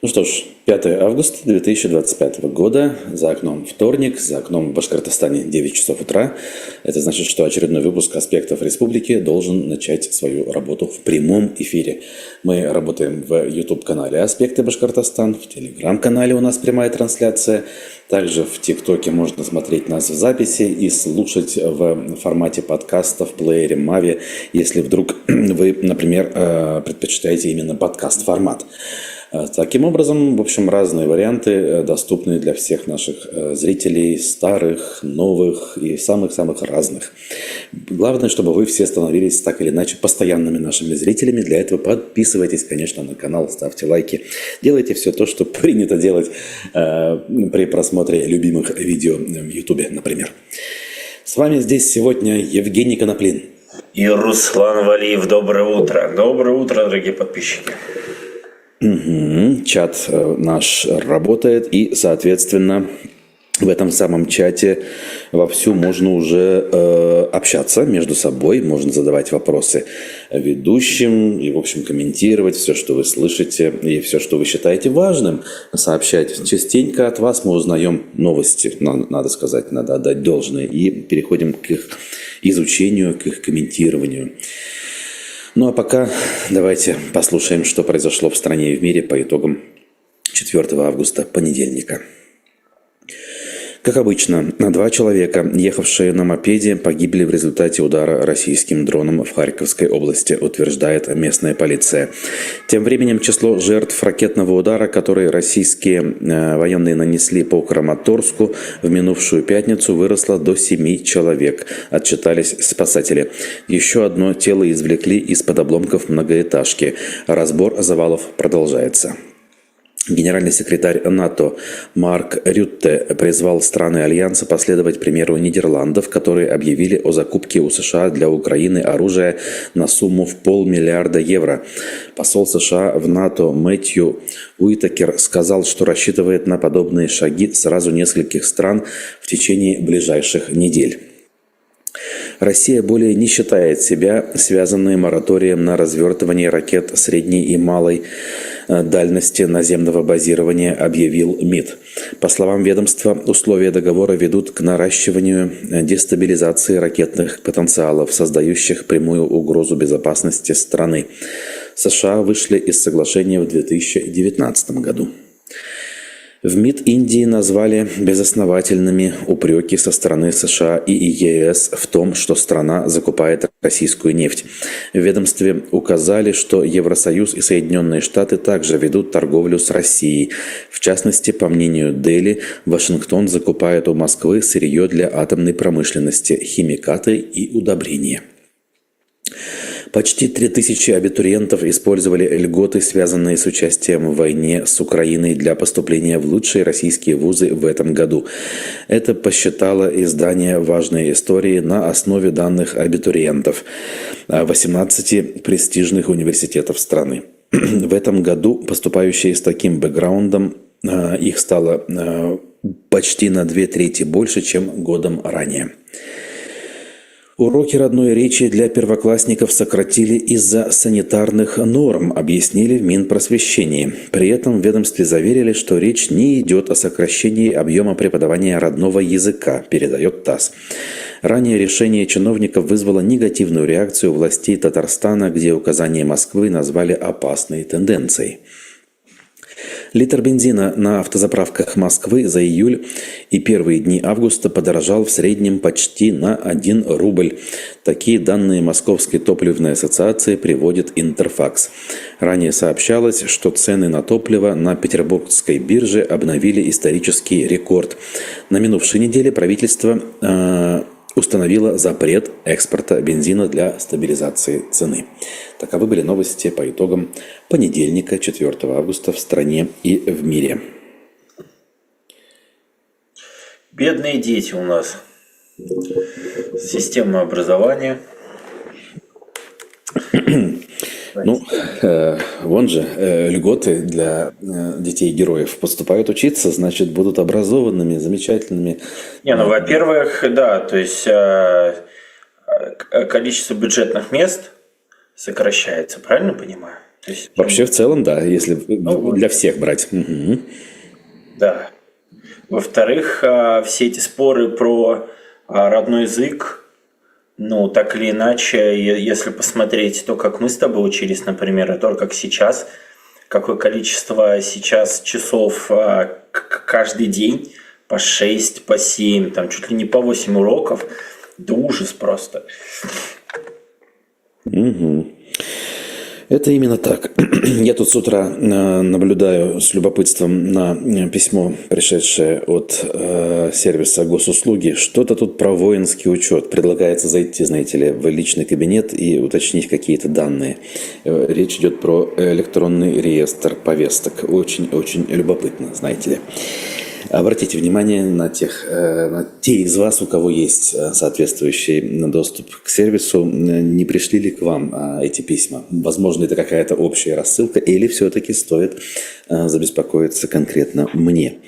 Ну что ж, 5 августа 2025 года, за окном вторник, за окном в Башкортостане 9 часов утра. Это значит, что очередной выпуск «Аспектов Республики» должен начать свою работу в прямом эфире. Мы работаем в YouTube-канале «Аспекты Башкортостан», в Telegram-канале у нас прямая трансляция. Также в ТикТоке можно смотреть нас в записи и слушать в формате подкаста в плеере Мави, если вдруг вы, например, предпочитаете именно подкаст-формат. Таким образом, в общем, разные варианты доступны для всех наших зрителей, старых, новых и самых-самых разных. Главное, чтобы вы все становились так или иначе постоянными нашими зрителями. Для этого подписывайтесь, конечно, на канал, ставьте лайки, делайте все то, что принято делать при просмотре любимых видео в YouTube, например. С вами здесь сегодня Евгений Коноплин. И Руслан Валиев. Доброе утро. Доброе утро, дорогие подписчики. Чат наш работает, и, соответственно, в этом самом чате вовсю можно уже общаться между собой, можно задавать вопросы ведущим и, в общем, комментировать все, что вы слышите, и все, что вы считаете важным, сообщать. Частенько от вас мы узнаем новости, надо сказать, надо отдать должное, и переходим к их изучению, к их комментированию. Ну а пока давайте послушаем, что произошло в стране и в мире по итогам 4 августа, понедельника. Как обычно, 2 человека, ехавшие на мопеде, погибли в результате удара российским дроном в Харьковской области, утверждает местная полиция. Тем временем число жертв ракетного удара, который российские военные нанесли по Краматорску в минувшую пятницу, выросло до 7 человек, отчитались спасатели. Еще одно тело извлекли из-под обломков многоэтажки. Разбор завалов продолжается. Генеральный секретарь НАТО Марк Рютте призвал страны Альянса последовать примеру Нидерландов, которые объявили о закупке у США для Украины оружия на сумму в 500 миллиарда евро. Посол США в НАТО Мэтью Уитакер сказал, что рассчитывает на подобные шаги сразу нескольких стран в течение ближайших недель. Россия более не считает себя связанной мораторием на развертывание ракет средней и малой дальности наземного базирования, объявил МИД. По словам ведомства, условия договора ведут к наращиванию дестабилизации ракетных потенциалов, создающих прямую угрозу безопасности страны. США вышли из соглашения в 2019 году. В МИД Индии назвали безосновательными упреки со стороны США и ЕС в том, что страна закупает российскую нефть. В ведомстве указали, что Евросоюз и Соединенные Штаты также ведут торговлю с Россией. В частности, по мнению Дели, Вашингтон закупает у Москвы сырье для атомной промышленности, химикаты и удобрения. Почти 3000 абитуриентов использовали льготы, связанные с участием в войне с Украиной, для поступления в лучшие российские вузы в этом году. Это посчитало издание «Важные истории» на основе данных абитуриентов 18 престижных университетов страны. В этом году поступающие с таким бэкграундом, их стало почти на 2/3 больше, чем годом ранее. Уроки родной речи для первоклассников сократили из-за санитарных норм, объяснили в Минпросвещении. При этом в ведомстве заверили, что речь не идет о сокращении объема преподавания родного языка, передает ТАСС. Ранее решение чиновников вызвало негативную реакцию властей Татарстана, где указания Москвы назвали опасной тенденцией. Литр бензина на автозаправках Москвы за июль и первые дни августа подорожал в среднем почти на 1 рубль. Такие данные Московской топливной ассоциации приводит Интерфакс. Ранее сообщалось, что цены на топливо на Петербургской бирже обновили исторический рекорд. На минувшей неделе правительство установила запрет экспорта бензина для стабилизации цены. Таковы были новости по итогам понедельника, 4 августа, в стране и в мире. Бедные дети у нас. Система образования. Ну, вон же льготы для детей-героев. Поступают учиться, значит, будут образованными, замечательными. Во-первых, да, то есть количество бюджетных мест сокращается, правильно понимаю? То есть, Вообще, в целом, да, если вот, для всех брать. Мгм. да. Во-вторых, все эти споры про родной язык, ну, так или иначе, если посмотреть то, как мы с тобой учились, например, и то, как сейчас, какое количество сейчас часов каждый день, по 6, по 7, там чуть ли не по 8 уроков, да ужас просто. Это именно так. Я тут с утра наблюдаю с любопытством на письмо, пришедшее от сервиса госуслуги. Что-то тут про воинский учет. Предлагается зайти, знаете ли, в личный кабинет и уточнить какие-то данные. Речь идет про электронный реестр повесток. Очень-очень любопытно, знаете ли. Обратите внимание на те из вас, у кого есть соответствующий доступ к сервису, не пришли ли к вам эти письма. Возможно, это какая-то общая рассылка, или все-таки стоит забеспокоиться конкретно мне.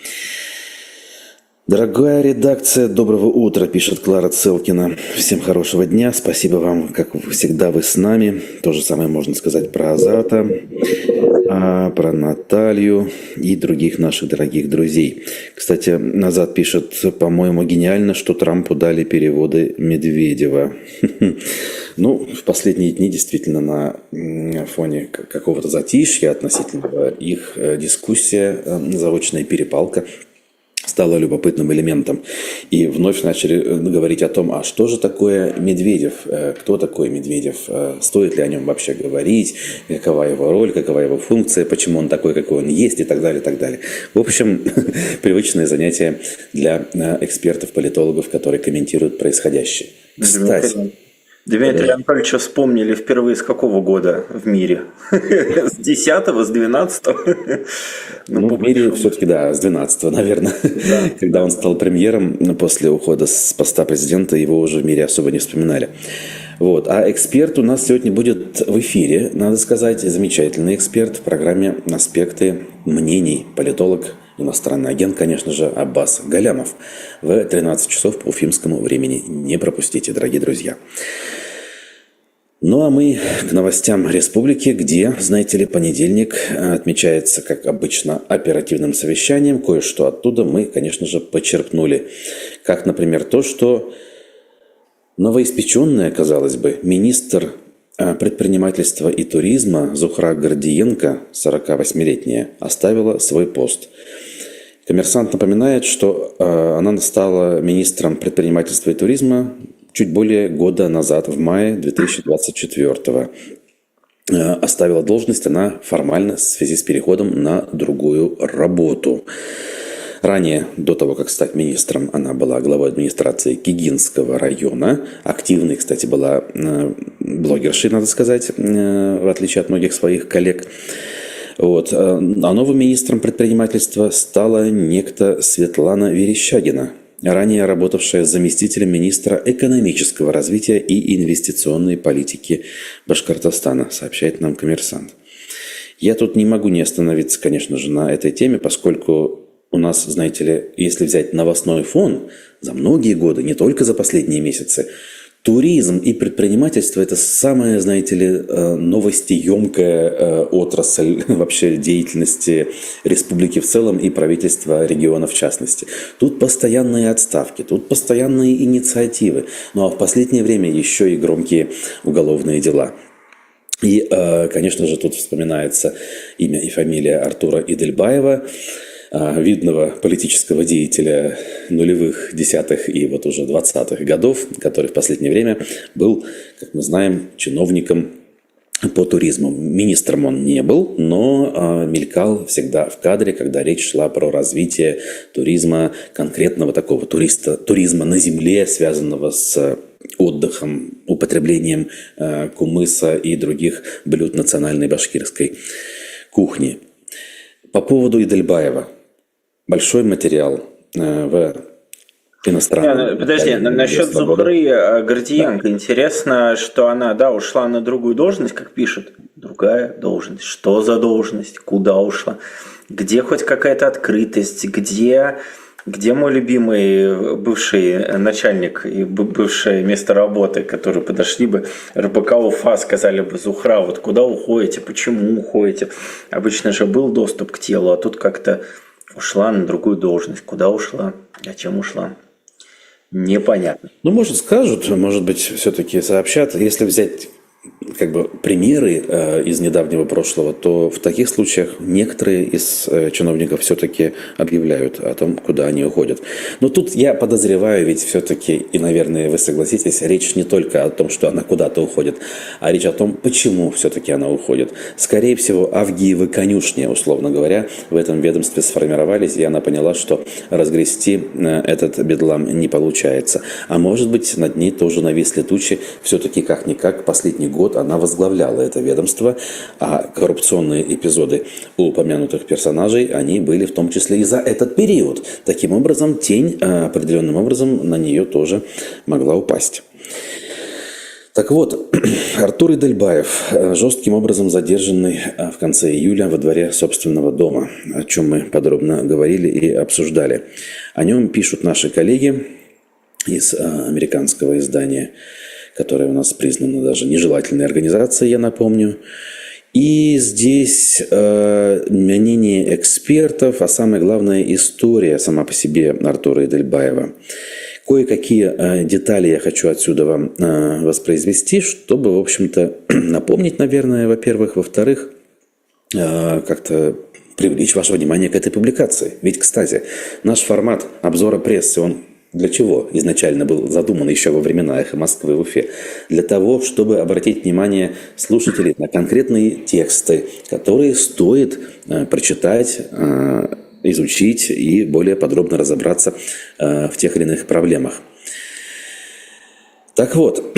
Дорогая редакция, доброго утра, пишет Клара Целкина. Всем хорошего дня. Спасибо вам, как всегда, вы с нами. То же самое можно сказать про Азата, про Наталью и других наших дорогих друзей. Кстати, Назад пишет, по-моему, гениально, что Трампу дали переводы Медведева. Ну, в последние дни действительно на фоне какого-то затишья относительно их дискуссия, заочная перепалка стало любопытным элементом. И вновь начали говорить о том, а что же такое Медведев, кто такой Медведев, стоит ли о нем вообще говорить, какова его роль, какова его функция, почему он такой, какой он есть и так далее, и так далее. В общем, привычное занятие для экспертов, политологов, которые комментируют происходящее. Кстати, Дмитрия Анатольевича вспомнили впервые с какого года в мире? С 10-го, с 12-го? Ну, в мире все-таки, да, с 12-го, наверное. Когда он стал премьером, после ухода с поста президента, его уже в мире особо не вспоминали. Вот. А эксперт у нас сегодня будет в эфире, надо сказать, замечательный эксперт в программе «Аспекты мнений», политолог, иностранный агент, конечно же, Аббас Галямов. В 13 часов по уфимскому времени. Не пропустите, дорогие друзья. Ну а мы к новостям республики, где, знаете ли, понедельник отмечается, как обычно, оперативным совещанием. Кое-что оттуда мы, конечно же, почерпнули. Как, например, то, что новоиспеченная, казалось бы, министр предпринимательства и туризма Зухра Гордиенко, 48-летняя, оставила свой пост. Коммерсант напоминает, что она стала министром предпринимательства и туризма чуть более года назад, в мае 2024-го. Оставила должность она формально в связи с переходом на другую работу. Ранее, до того, как стать министром, она была главой администрации Кигинского района. Активной, кстати, была блогершей, надо сказать, в отличие от многих своих коллег. Вот. А новым министром предпринимательства стала некто Светлана Верещагина, ранее работавшая заместителем министра экономического развития и инвестиционной политики Башкортостана, сообщает нам «Коммерсант». Я тут не могу не остановиться, конечно же, на этой теме, поскольку у нас, знаете ли, если взять новостной фон, за многие годы, не только за последние месяцы, туризм и предпринимательство – это самая, знаете ли, новостеемкая отрасль вообще деятельности республики в целом и правительства региона в частности. Тут постоянные отставки, тут постоянные инициативы, ну а в последнее время еще и громкие уголовные дела. И, конечно же, тут вспоминается имя и фамилия Артура Идельбаева, видного политического деятеля нулевых, десятых и вот уже 20-х годов, который в последнее время был, как мы знаем, чиновником по туризму. Министром он не был, но мелькал всегда в кадре, когда речь шла про развитие туризма, конкретного такого туризма на земле, связанного с отдыхом, употреблением кумыса и других блюд национальной башкирской кухни. По поводу Идельбаева. Большой материал в иностранном... Подожди, насчет Зухры Гордиенко. Интересно, что она, да, ушла на другую должность, как пишет. Другая должность. Что за должность? Куда ушла? Где хоть какая-то открытость? Где Где мой любимый бывший начальник и бывшее место работы, которые подошли бы, РБК Уфа, сказали бы: Зухра, вот куда уходите, почему уходите? Обычно же был доступ к телу, а тут как-то ушла на другую должность. Куда ушла? Зачем ушла? Непонятно. Ну, может, скажут, может быть, все-таки сообщат. Если взять примеры из недавнего прошлого, то в таких случаях некоторые из чиновников все-таки объявляют о том, куда они уходят. Но тут я подозреваю, ведь все-таки, и, наверное, вы согласитесь, речь не только о том, что она куда-то уходит, а речь о том, почему все-таки она уходит. Скорее всего, Авгиевы конюшни, условно говоря, в этом ведомстве сформировались, и она поняла, что разгрести этот бедлам не получается. А может быть, над ней тоже нависли тучи. Все-таки, как-никак, последний год она возглавляла это ведомство, а коррупционные эпизоды у упомянутых персонажей, они были в том числе и за этот период. Таким образом, тень определенным образом на нее тоже могла упасть. Так вот, Артур Идельбаев, жестким образом задержанный в конце июля во дворе собственного дома, о чем мы подробно говорили и обсуждали. О нем пишут наши коллеги из американского издания, которая у нас признана даже нежелательной организацией, я напомню. И здесь мнение экспертов, а самое главное история сама по себе Артура Идельбаева. Кое-какие детали я хочу отсюда вам воспроизвести, чтобы, в общем-то, напомнить, наверное, во-первых. Во-вторых, как-то привлечь ваше внимание к этой публикации. Ведь, кстати, наш формат обзора прессы, он для чего изначально был задуман еще во времена «Эхо Москвы» в Уфе? Для того, чтобы обратить внимание слушателей на конкретные тексты, которые стоит прочитать, изучить и более подробно разобраться в тех или иных проблемах. Так вот,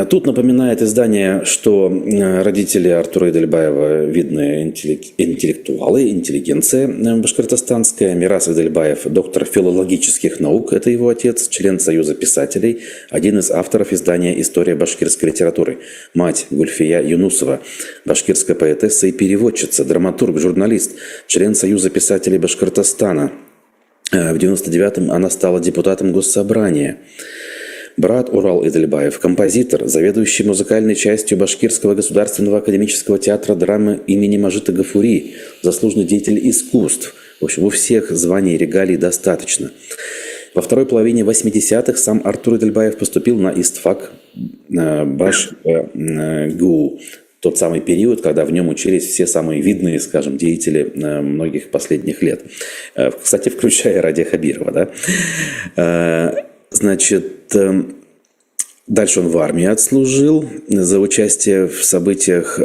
тут напоминает издание, что родители Артура Идельбаева видные интеллектуалы, интеллигенция башкортостанская. Мирас Идельбаев – доктор филологических наук, это его отец, член Союза писателей, один из авторов издания «История башкирской литературы». Мать Гульфия Юнусова – башкирская поэтесса и переводчица, драматург, журналист, член Союза писателей Башкортостана. В 1999-м она стала депутатом Госсобрания. Брат Урал Идельбаев, композитор, заведующий музыкальной частью Башкирского государственного академического театра драмы имени Мажита Гафури, заслуженный деятель искусств. В общем, у всех званий и регалий достаточно. Во второй половине 80-х сам Артур Идельбаев поступил на истфак БашГУ. Тот самый период, когда в нем учились все самые видные, скажем, деятели многих последних лет. Кстати, включая Радия Хабирова, да? Значит, дальше он в армии отслужил за участие в событиях,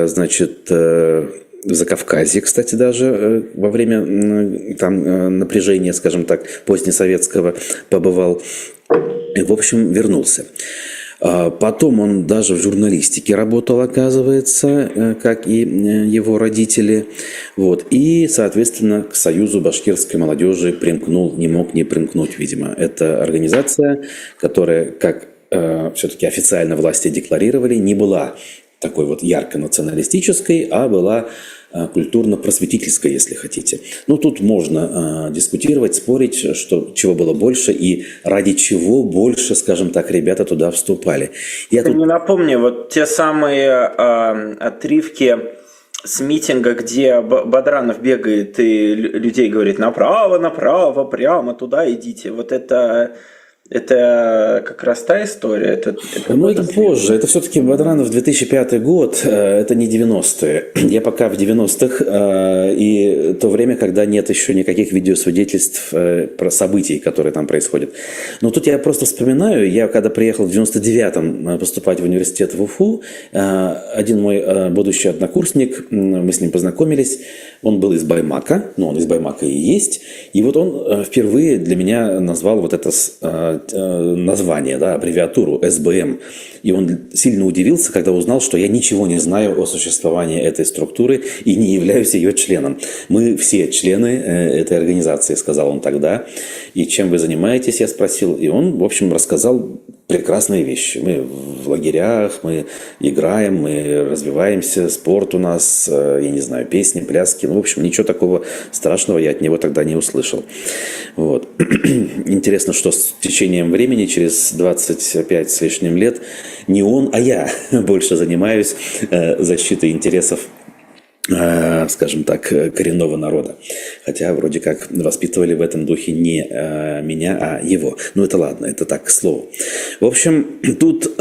значит, в Закавказье, кстати, даже во время там напряжения, скажем так, позднесоветского побывал. И, в общем, вернулся. Потом он даже в журналистике работал, оказывается, как и его родители. Вот. И, соответственно, к Союзу башкирской молодежи примкнул, не мог не примкнуть, видимо. Это организация, которая, как все-таки официально власти декларировали, не была такой вот ярко националистической, а была культурно-просветительской, если хотите. Ну, тут можно дискутировать, спорить, что, чего было больше и ради чего больше, скажем так, ребята туда вступали. Я тут... не напомню, вот те самые отрывки с митинга, где Бадранов бегает и людей говорит: направо, направо, прямо туда идите. Вот это как раз та история. Это позже. Это все-таки Бадранов 2005 год, это не 90-е. Я пока в 90-х, и то время, когда нет еще никаких видеосвидетельств про событий, которые там происходят. Но тут я просто вспоминаю, я когда приехал в 99-м поступать в университет в Уфу, один мой будущий однокурсник, мы с ним познакомились, он был из Баймака, он из Баймака и есть, и вот он впервые для меня назвал вот это название, да, аббревиатуру СБМ. И он сильно удивился, когда узнал, что я ничего не знаю о существовании этой структуры и не являюсь ее членом. Мы все члены этой организации, сказал он тогда. И чем вы занимаетесь, я спросил. И он, в общем, рассказал прекрасные вещи. Мы в лагерях, мы играем, мы развиваемся, спорт у нас, я не знаю, песни, пляски. Ну, в общем, ничего такого страшного я от него тогда не услышал. Вот. Интересно, что с течением времени, через 25 с лишним лет, не он, а я больше занимаюсь защитой интересов, скажем так, коренного народа. Хотя вроде как воспитывали в этом духе не меня, а его. Ну это ладно, это так, к слову. В общем, тут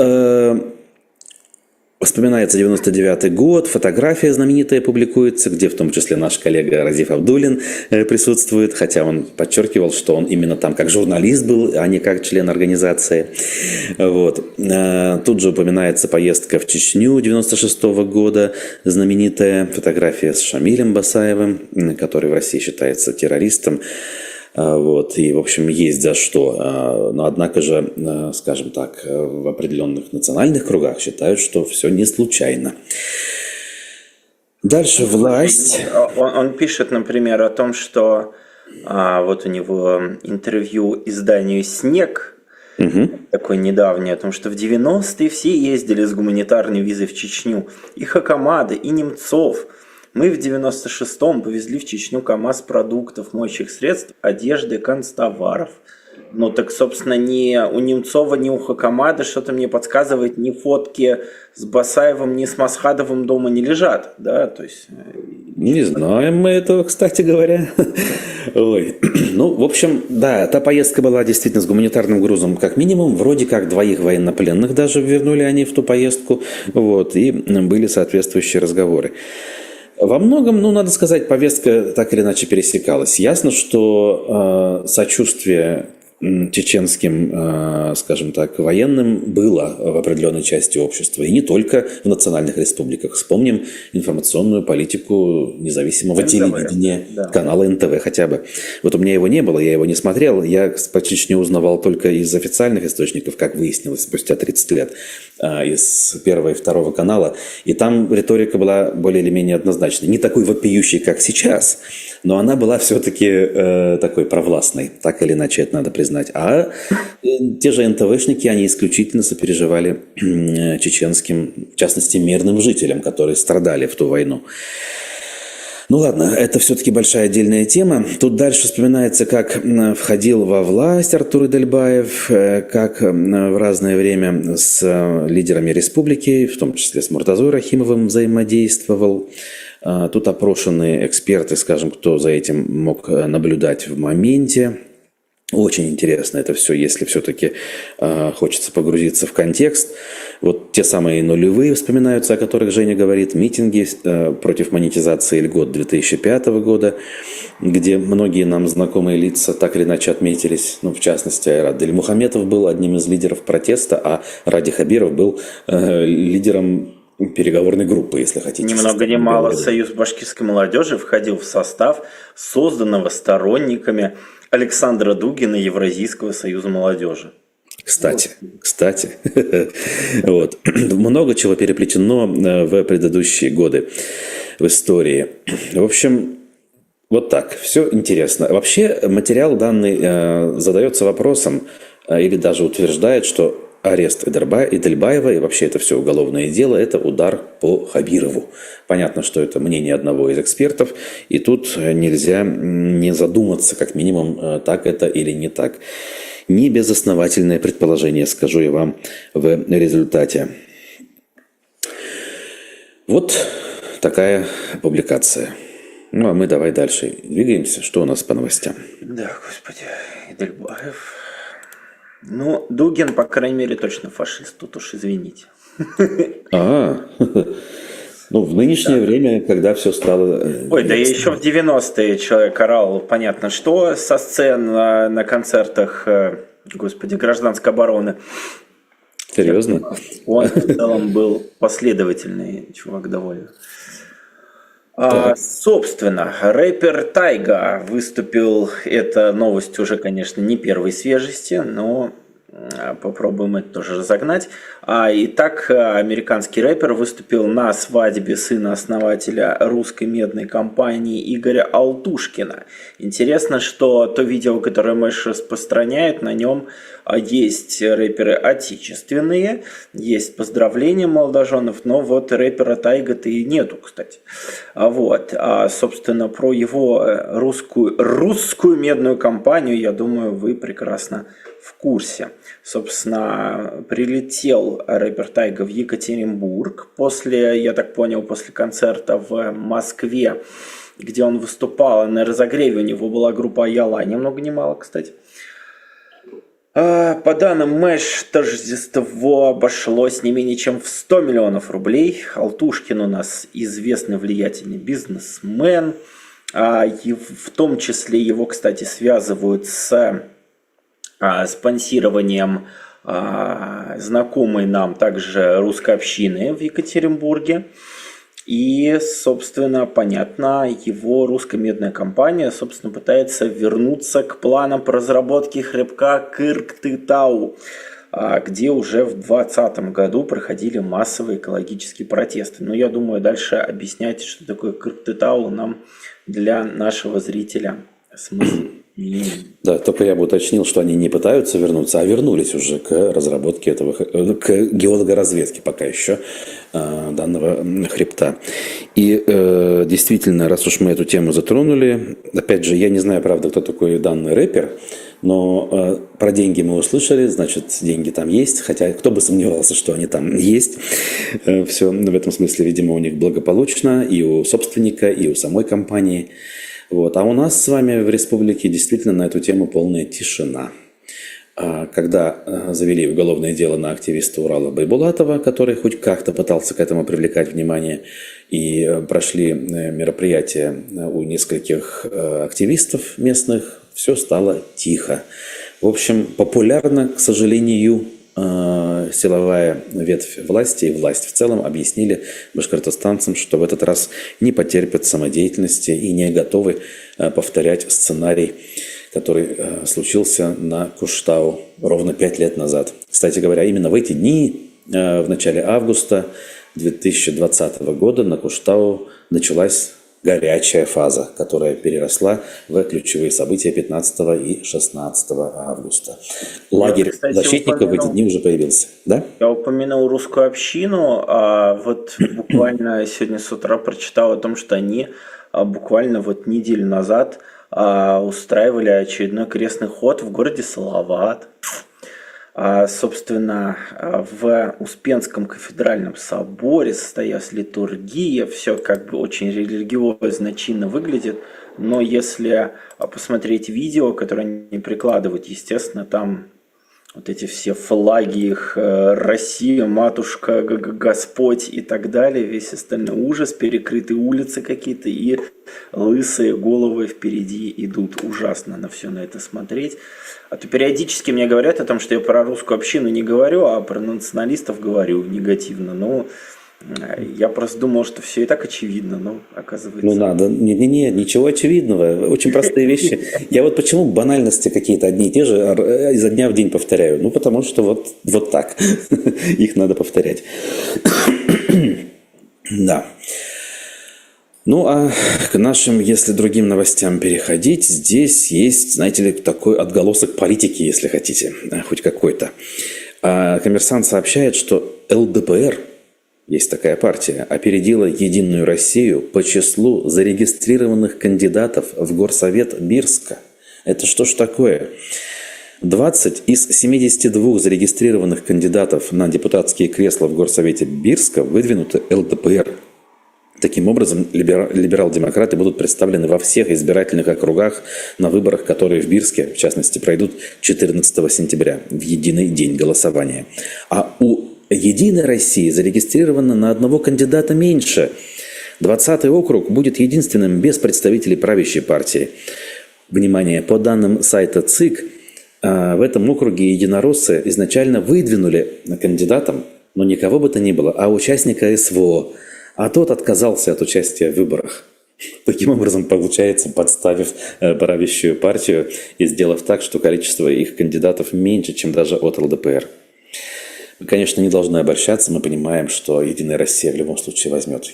вспоминается 99-й год, фотография знаменитая публикуется, где в том числе наш коллега Разиф Абдуллин присутствует, хотя он подчеркивал, что он именно там как журналист был, а не как член организации. Вот. Тут же упоминается поездка в Чечню 96-го года, знаменитая фотография с Шамилем Басаевым, который в России считается террористом. Вот, и, в общем, есть за что. Но, однако же, скажем так, в определенных национальных кругах считают, что все не случайно. Дальше власть. Он пишет, например, о том, что вот у него интервью изданию «Снег», такой недавний, о том, что в 90-е все ездили с гуманитарной визой в Чечню. И Хакамада, и Немцов. Мы в 96-м повезли в Чечню КАМАЗ продуктов, моющих средств, одежды, канцтоваров. Ну так, собственно, ни у Немцова, ни у Хакамады, что-то мне подсказывает, ни фотки с Басаевым, ни с Масхадовым дома не лежат. Да? То есть... Не знаем мы этого, кстати говоря. Ой. Ну, в общем, да, та поездка была действительно с гуманитарным грузом, как минимум. Вроде как 2 военнопленных даже вернули они в ту поездку. Вот, и были соответствующие разговоры. Во многом, ну, надо сказать, повестка так или иначе пересекалась. Ясно, что сочувствие чеченским, скажем так, военным было в определенной части общества. И не только в национальных республиках. Вспомним информационную политику независимого телевидения, да. Канала НТВ хотя бы. Вот у меня его не было, я его не смотрел. Я по Чечне узнавал только из официальных источников, как выяснилось, спустя 30 лет, из Первого и Второго канала. И там риторика была более или менее однозначной. Не такой вопиющей, как сейчас, но она была все-таки такой провластной. Так или иначе это надо признать. А те же НТВшники, они исключительно сопереживали чеченским, в частности, мирным жителям, которые страдали в ту войну. Ну ладно, это все-таки большая отдельная тема. Тут дальше вспоминается, как входил во власть Артур Идельбаев, как в разное время с лидерами республики, в том числе с Муртазой Рахимовым, взаимодействовал. Тут опрошены эксперты, скажем, кто за этим мог наблюдать в моменте. Очень интересно это все, если все-таки хочется погрузиться в контекст. Вот те самые нулевые вспоминаются, о которых Женя говорит, митинги против монетизации льгот 2005 года, где многие нам знакомые лица так или иначе отметились. Ну, в частности, Айрат Дельмухаметов был одним из лидеров протеста, а Ради Хабиров был лидером переговорной группы, если хотите. Ни много ни мало Союз башкирской молодежи входил в состав созданного сторонниками Александра Дугина Евразийского союза молодежи. Кстати, вот. Много чего переплетено в предыдущие годы в истории. В общем, вот так, все интересно. Вообще материал данный задается вопросом или даже утверждает, что арест Идельбаева и вообще это все уголовное дело – это удар по Хабирову. Понятно, что это мнение одного из экспертов, и тут нельзя не задуматься, как минимум, так это или не так. Не безосновательное предположение, скажу я вам, в результате. Вот такая публикация. Ну, а мы давай дальше двигаемся. Что у нас по новостям? Да, господи, Идельбаев. Ну, Дугин, по крайней мере, точно фашист, тут уж извините. Ну, в нынешнее время, когда все стало... Ой, да я еще в 90-е человек орал, понятно, что со сцен на концертах, господи, гражданской обороны. Серьезно? Он в целом был последовательный чувак довольно. Собственно, рэпер Тайга выступил, это новость уже, конечно, не первой свежести, но попробуем это тоже разогнать. Итак, американский рэпер выступил на свадьбе сына основателя русской медной компании Игоря Алтушкина. Интересно, что то видео, которое Мэш распространяет, на нем есть рэперы отечественные, есть поздравления молодоженов, но вот рэпера Тайга-то и нету, кстати. Собственно, про его русскую медную компанию, я думаю, вы прекрасно в курсе. Собственно, прилетел рэпер Тайга в Екатеринбург я так понял, после концерта в Москве, где он выступал. На разогреве у него была группа Аяла, ни много ни мало, кстати. По данным Мэш, торжество обошлось не менее чем в 100 миллионов рублей. Алтушкин у нас известный влиятельный бизнесмен. И в том числе его, кстати, связывают с спонсированием знакомой нам также русской общины в Екатеринбурге. И, собственно, понятно, его русская медная компания, собственно, пытается вернуться к планам по разработке хребка Кыргызстау, где уже в 2020 году проходили массовые экологические протесты. Но я думаю, дальше объяснять, что такое Кыргызстау, нам для нашего зрителя смысл не имеет. Да, только я бы уточнил, что они не пытаются вернуться, а вернулись уже к разработке к геологоразведке пока еще данного хребта. И действительно, раз уж мы эту тему затронули, опять же, я не знаю, правда, кто такой данный рэпер, но про деньги мы услышали, значит, деньги там есть, хотя кто бы сомневался, что они там есть. Все в этом смысле, видимо, у них благополучно и у собственника, и у самой компании. А у нас с вами в республике действительно на эту тему полная тишина. Когда завели уголовное дело на активиста Урала Байбулатова, который хоть как-то пытался к этому привлекать внимание, и прошли мероприятия у нескольких активистов местных, все стало тихо. В общем, популярно, к сожалению, силовая ветвь власти и власть в целом объяснили башкортостанцам, что в этот раз не потерпят самодеятельности и не готовы повторять сценарий, который случился на Куштау ровно 5 лет назад. Кстати говоря, именно в эти дни, в начале августа 2020 года, на Куштау началась горячая фаза, которая переросла в ключевые события 15 и 16 августа. Лагерь защитников в эти дни уже появился. Да? Я упомянул русскую общину, буквально сегодня с утра прочитал о том, что они буквально неделю назад устраивали очередной крестный ход в городе Салават. Собственно, в Успенском кафедральном соборе состоялась литургия, все очень религиозно, чинно выглядит, но если посмотреть видео, которое они прикладывают, естественно, там эти все флаги их, Россия, матушка, Господь и так далее, весь остальной ужас, перекрытые улицы какие-то и лысые головы впереди идут. Ужасно на все на это смотреть. А то периодически мне говорят о том, что я про русскую общину не говорю, а про националистов говорю негативно. Но я просто думал, что все и так очевидно, но оказывается... надо. Не, ничего очевидного. Очень простые вещи. Я почему банальности какие-то одни и те же изо дня в день повторяю? Потому что вот так. Их надо повторять. Да. А к нашим, если другим новостям переходить, здесь есть, знаете ли, такой отголосок политики, если хотите, хоть какой-то. Коммерсант сообщает, что ЛДПР, есть такая партия, опередила «Единую Россию» по числу зарегистрированных кандидатов в Горсовет Бирска. Это что ж такое? 20 из 72 зарегистрированных кандидатов на депутатские кресла в Горсовете Бирска выдвинуты ЛДПР. Таким образом, либерал-демократы будут представлены во всех избирательных округах на выборах, которые в Бирске, в частности, пройдут 14 сентября, в единый день голосования. А у «Единой России» зарегистрировано на одного кандидата меньше. 20-й округ будет единственным без представителей правящей партии. Внимание, по данным сайта ЦИК, в этом округе единороссы изначально выдвинули кандидатом, но никого бы то ни было, а участника СВО. А тот отказался от участия в выборах. Таким образом, получается, подставив правящую партию и сделав так, что количество их кандидатов меньше, чем даже от ЛДПР. Мы, конечно, не должны обольщаться. Мы понимаем, что «Единая Россия» в любом случае возьмет,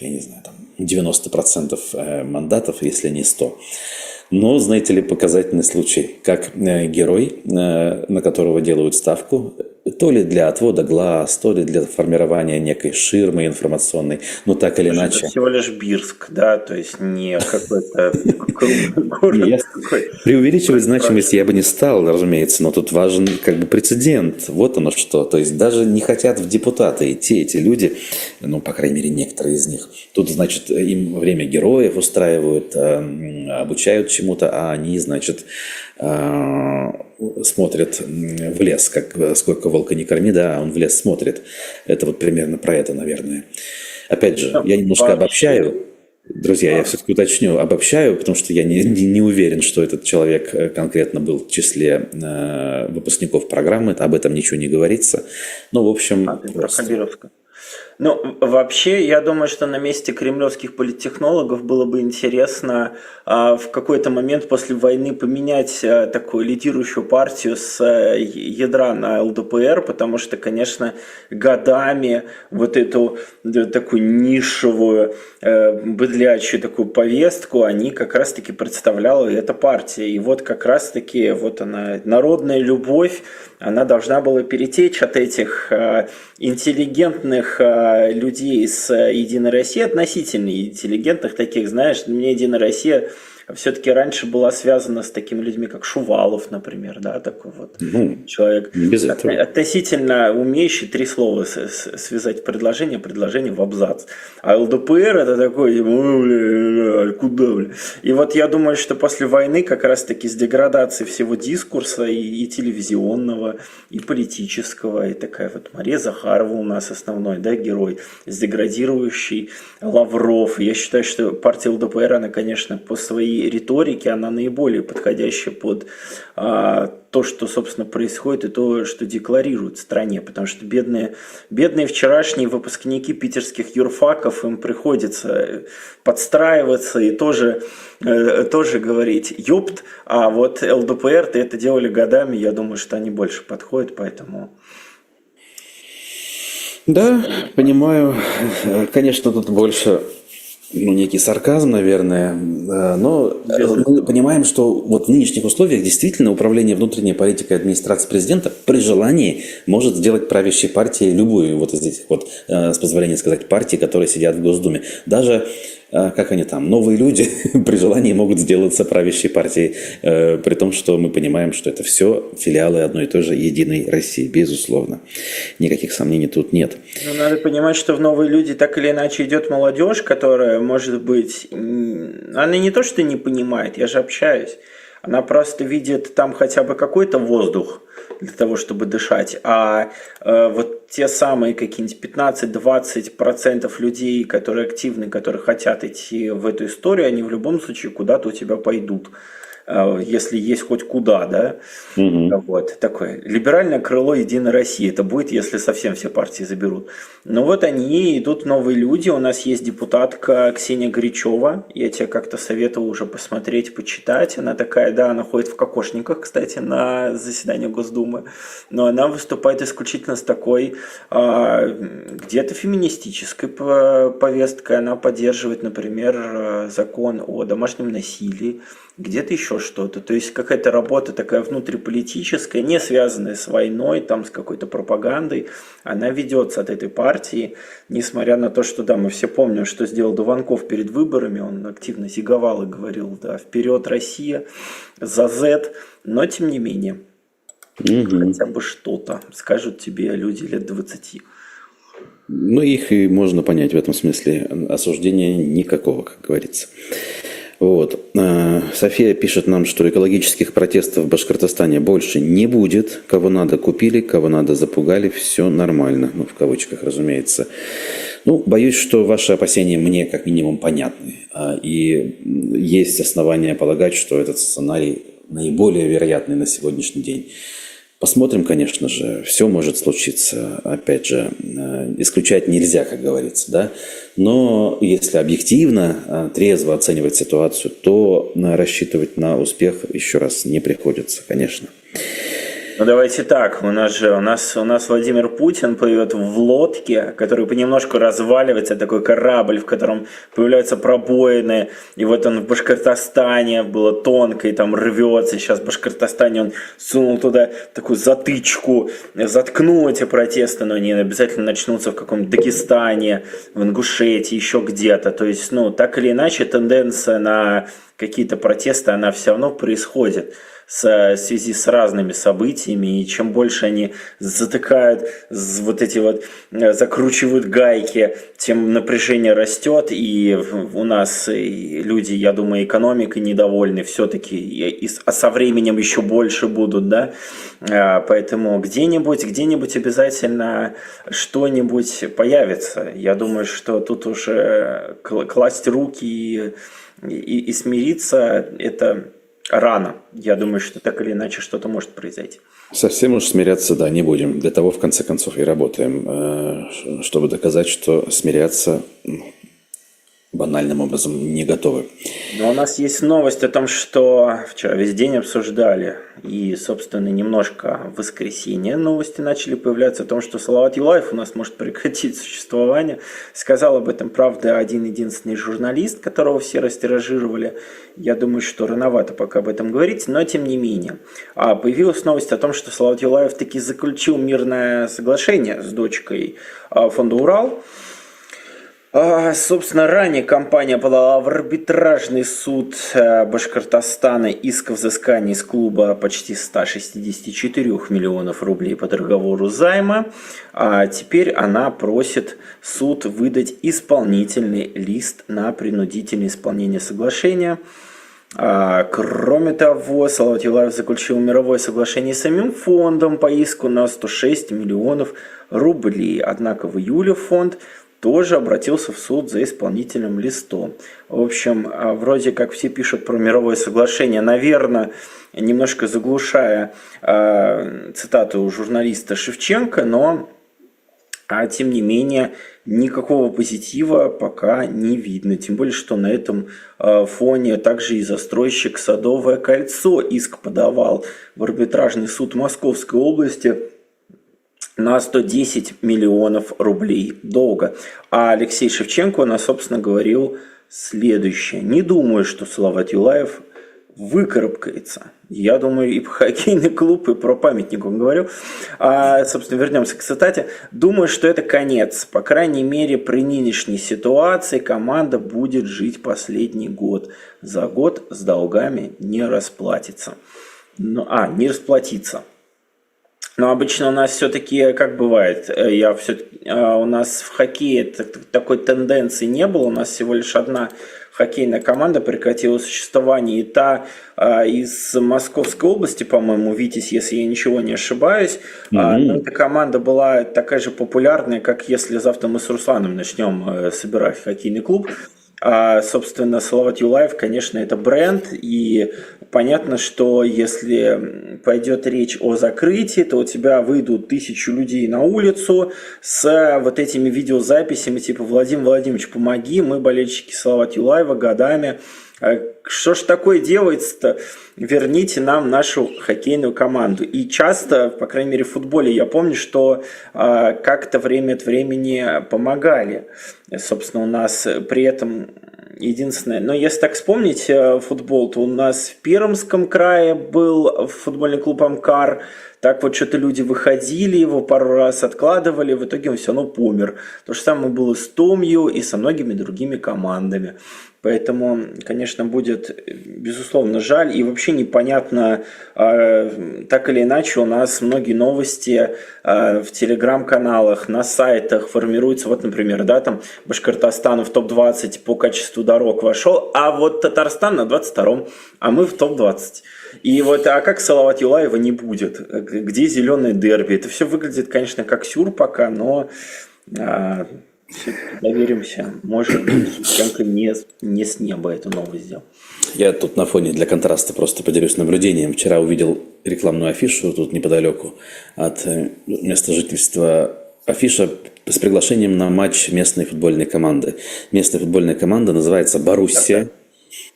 90% мандатов, если не 100%. Но, знаете ли, показательный случай, как герой, на которого делают ставку, то ли для отвода глаз, то ли для формирования некой ширмы информационной, но так или Слушай, это иначе. всего лишь Бирск, да, то есть не какой-то крупный Не, город я такой. преувеличивать значимость я бы не стал, разумеется, но тут важен как бы прецедент. Вот оно что. То есть даже не хотят в депутаты идти эти люди, ну, по крайней мере, некоторые из них. Тут, значит, им время героев устраивают, обучают чему-то, а они, значит, смотрят в лес, как сколько волка не корми, да, он в лес смотрит. Это вот примерно про это, наверное. Опять же, Ну, я немножко вообще, обобщаю. Друзья, я все-таки уточню, обобщаю, потому что я не уверен, что этот человек конкретно был в числе выпускников программы, об этом ничего не говорится. Ну, в общем, ты про просто. Хабировска. Ну, вообще, я думаю, что на месте кремлевских политтехнологов было бы интересно в какой-то момент после войны поменять такую лидирующую партию с ядра на ЛДПР, потому что, конечно, годами вот эту такую нишевую, быдлячую такую повестку они как раз-таки представляла эта партия. И вот как раз-таки вот она, народная любовь, она должна была перетечь от этих интеллигентных людей с «Единой России», относительно интеллигентных таких, знаешь, для меня «Единая Россия» все-таки раньше была связана с такими людьми, как Шувалов, например, да, такой вот Ну, человек, не без этого. относительно умеющий три слова связать в предложение в абзац. А ЛДПР это такой, куда, бля. И вот я думаю, что после войны как раз-таки с деградацией всего дискурса и телевизионного, и политического, и такая вот Мария Захарова у нас основной, да, герой, с деградирующий Лавров. Я считаю, что партия ЛДПР, она, конечно, по своей риторике, она наиболее подходящая под то, что, собственно, происходит, и то, что декларирует в стране. Потому что бедные вчерашние выпускники питерских юрфаков, им приходится подстраиваться и тоже говорить «ёпт», а вот ЛДПР-то это делали годами, я думаю, что они больше подходят, поэтому... Да, понимаю. Конечно, тут больше некий сарказм, наверное, но мы понимаем, что вот в нынешних условиях действительно управление внутренней политикой администрации президента при желании может сделать правящей партией любую вот из этих вот, с позволения сказать, партий, которые сидят в Госдуме. Даже, как они там, новые люди при желании могут сделаться правящей партией, при том, что мы понимаем, что это все филиалы одной и той же «Единой России», безусловно. Никаких сомнений тут нет. Ну, надо понимать, что в новые люди так или иначе идет молодежь, которая, может быть, она не то, что не понимает, я же общаюсь, она просто видит там хотя бы какой-то воздух для того, чтобы дышать, а вот те самые какие-нибудь 15-20% людей, которые активны, которые хотят идти в эту историю, они в любом случае куда-то у тебя пойдут. Если есть хоть куда, да, вот, такое либеральное крыло «Единой России», это будет, если совсем все партии заберут. Но вот они, идут новые люди, у нас есть депутатка Ксения Горячева, я тебе как-то советовал уже посмотреть, почитать, она такая, да, она ходит в кокошниках, кстати, на заседание Госдумы, но она выступает исключительно с такой, где-то феминистической повесткой, она поддерживает, например, закон о домашнем насилии, где-то еще что-то. То есть какая-то работа такая внутриполитическая, не связанная с войной, там, с какой-то пропагандой, она ведется от этой партии, несмотря на то, что, да, мы все помним, что сделал Дованков перед выборами, он активно зиговал и говорил, да, вперед Россия, за Z, но тем не менее, хотя бы что-то скажут тебе люди лет 20. Ну, их и можно понять в этом смысле. Осуждения никакого, как говорится. Вот. София пишет нам, что экологических протестов в Башкортостане больше не будет. Кого надо купили, кого надо запугали, все нормально. Ну, в кавычках, разумеется. Ну, боюсь, что ваши опасения мне как минимум понятны. И есть основания полагать, что этот сценарий наиболее вероятный на сегодняшний день. Посмотрим, конечно же, все может случиться, опять же, исключать нельзя, как говорится, да, но если объективно, трезво оценивать ситуацию, то рассчитывать на успех еще раз не приходится, конечно. Ну давайте так, у нас Владимир Путин плывет в лодке, которая понемножку разваливается, такой корабль, в котором появляются пробоины, и вот он в Башкортостане было тонко, и там рвется, сейчас в Башкортостане он сунул туда такую затычку, заткнул эти протесты, но они обязательно начнутся в каком-то Дагестане, в Ингушетии, еще где-то, то есть, так или иначе, тенденция на какие-то протесты, она все равно происходит в связи с разными событиями, и чем больше они затыкают, закручивают гайки, тем напряжение растет, и у нас и люди, я думаю, экономикой недовольны все-таки, а со временем еще больше будут, да, поэтому где-нибудь обязательно что-нибудь появится. Я думаю, что тут уже класть руки и смириться – это рано. Я думаю, что так или иначе что-то может произойти. Совсем уж смиряться, да, не будем. Для того, в конце концов, и работаем, чтобы доказать, что смиряться банальным образом не готовы. Но у нас есть новость о том, что вчера весь день обсуждали, и, собственно, немножко в воскресенье новости начали появляться о том, что Салават Юлаев у нас может прекратить существование. Сказал об этом, правда, один-единственный журналист, которого все растиражировали. Я думаю, что рановато пока об этом говорить, но тем не менее. Появилась новость о том, что Салават Юлаев таки заключил мирное соглашение с дочкой фонда «Урал». Собственно, ранее компания подала в арбитражный суд Башкортостана иск о взыскании с клуба почти 164 миллионов рублей по договору займа. А теперь она просит суд выдать исполнительный лист на принудительное исполнение соглашения. Кроме того, Салават Юлаев заключил мировое соглашение с самим фондом по иску на 106 миллионов рублей. Однако в июле фонд тоже обратился в суд за исполнительным листом. В общем, вроде как все пишут про мировое соглашение, наверное, немножко заглушая цитату у журналиста Шевченко, но тем не менее никакого позитива пока не видно. Тем более, что на этом фоне также и застройщик Садовое кольцо иск подавал в арбитражный суд Московской области на 110 миллионов рублей долга. А Алексей Шевченко у нас, собственно, говорил следующее. Не думаю, что Салават Юлаев выкарабкается. Я думаю, и про хоккейный клуб, и про памятник он говорил. Собственно, вернемся к цитате. Думаю, что это конец. По крайней мере, при нынешней ситуации команда будет жить последний год. За год с долгами не расплатится. Не расплатиться. Но обычно у нас все-таки, как бывает, у нас в хоккее такой тенденции не было. У нас всего лишь одна хоккейная команда прекратила существование. И та из Московской области, по-моему, «Витязь», если я ничего не ошибаюсь. Но эта команда была такая же популярная, как если завтра мы с Русланом начнем собирать хоккейный клуб. Собственно, Салават Юлаев, конечно, это бренд, и понятно, что если пойдет речь о закрытии, то у тебя выйдут 1000 людей на улицу с вот этими видеозаписями, типа «Владимир Владимирович, помоги, мы болельщики Салават Юлаева годами». Что ж такое делается-то? Верните нам нашу хоккейную команду. И часто, по крайней мере в футболе, я помню, что как-то время от времени помогали. Собственно, у нас при этом единственное... Но если так вспомнить футбол, то у нас в Пермском крае был футбольный клуб «Амкар». Так вот, что-то люди выходили, его пару раз откладывали, в итоге он все равно помер. То же самое было с Томью и со многими другими командами. Поэтому, конечно, будет, безусловно, жаль. И вообще непонятно, так или иначе, у нас многие новости в телеграм-каналах, на сайтах формируются. Вот, например, да, там Башкортостан в топ-20 по качеству дорог вошел, а вот Татарстан на 22-м, а мы в топ-20. И вот, как Салават Юлаева не будет? Где зеленое дерби? Это все выглядит, конечно, как сюр пока, но... доверимся. Может быть, Шевченко не с неба эту новость сделал. Я тут на фоне для контраста просто поделюсь наблюдением. Вчера увидел рекламную афишу тут неподалеку от места жительства. Афиша с приглашением на матч местной футбольной команды. Местная футбольная команда называется «Боруссия».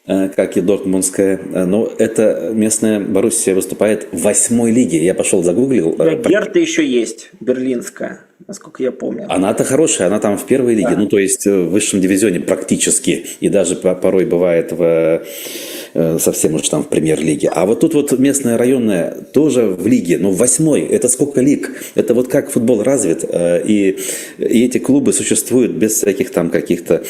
как и Дортмундская. Но эта местная Боруссия выступает в 8-й лиге. Я пошел загуглил. Герта еще есть, берлинская, насколько я помню. Она-то хорошая, она там в первой лиге, Да. ну то есть в высшем дивизионе практически. И даже порой бывает совсем уж там в премьер-лиге. А вот тут вот местная районная тоже в лиге, но в 8-й. Это сколько лиг? Это вот как футбол развит. И эти клубы существуют без всяких там каких-то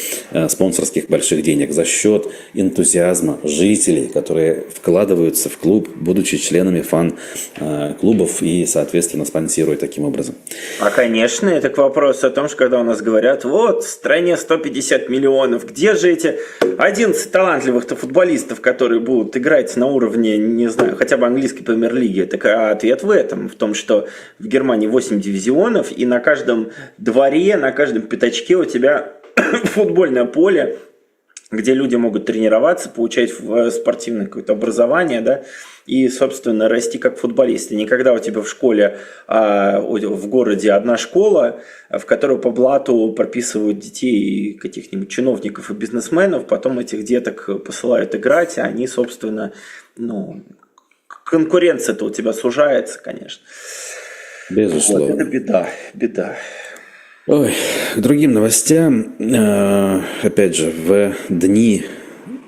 спонсорских больших денег. За счет энтузиазма жителей, которые вкладываются в клуб, будучи членами фан-клубов и, соответственно, спонсируя таким образом. А, конечно, это к вопросу о том, что когда у нас говорят, вот, в стране 150 миллионов, где же эти 11 талантливых-то футболистов, которые будут играть на уровне, не знаю, хотя бы английской премьер-лиги? Так ответ в этом, в том, что в Германии 8 дивизионов, и на каждом дворе, на каждом пятачке у тебя футбольное поле, где люди могут тренироваться, получать спортивное какое-то образование, да, и, собственно, расти как футболисты. Никогда у тебя в школе, в городе одна школа, в которой по блату прописывают детей каких-нибудь чиновников и бизнесменов, потом этих деток посылают играть, а они, собственно, ну, конкуренция-то у тебя сужается, конечно. Безусловно. Вот это беда. Ой, к другим новостям. Опять же, в дни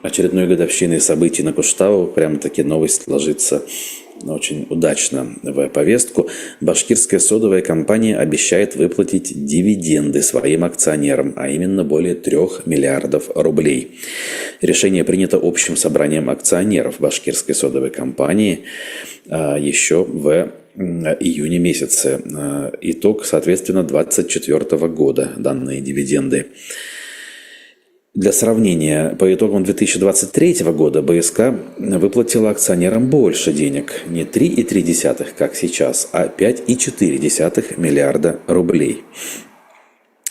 очередной годовщины событий на Куштау прямо-таки новость ложится очень удачно в повестку. Башкирская содовая компания обещает выплатить дивиденды своим акционерам, а именно более 3 миллиардов рублей. Решение принято общим собранием акционеров Башкирской содовой компании еще в июне месяце. Итог, соответственно, 2024 года данные дивиденды. Для сравнения, по итогам 2023 года БСК выплатила акционерам больше денег. Не 3,3, как сейчас, а 5,4 миллиарда рублей.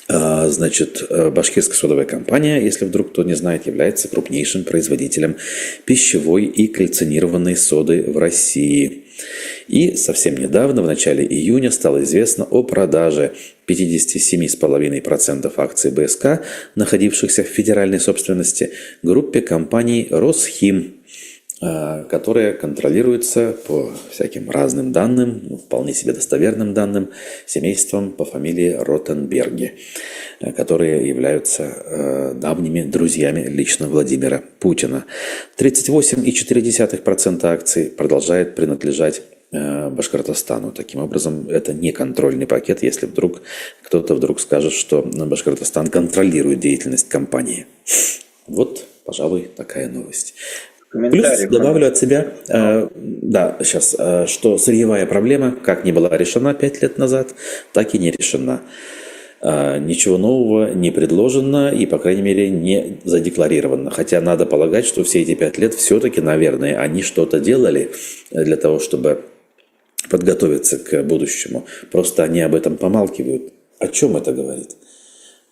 Значит, Башкирская содовая компания, если вдруг кто не знает, является крупнейшим производителем пищевой и кальцинированной соды в России. И совсем недавно, в начале июня, стало известно о продаже 57,5% акций БСК, находившихся в федеральной собственности, группе компаний «Росхим», которая контролируется по всяким разным данным, вполне себе достоверным данным, семейством по фамилии Ротенберги, которые являются давними друзьями лично Владимира Путина. 38,4% акций продолжает принадлежать Башкортостану. Таким образом, это не контрольный пакет, если вдруг кто-то скажет, что Башкортостан контролирует деятельность компании. Вот, пожалуй, такая новость. Плюс добавлю от себя, что сырьевая проблема как не была решена 5 лет назад, так и не решена. Ничего нового не предложено и, по крайней мере, не задекларировано. Хотя надо полагать, что все эти 5 лет все-таки, наверное, они что-то делали для того, чтобы подготовиться к будущему. Просто они об этом помалкивают. О чем это говорит?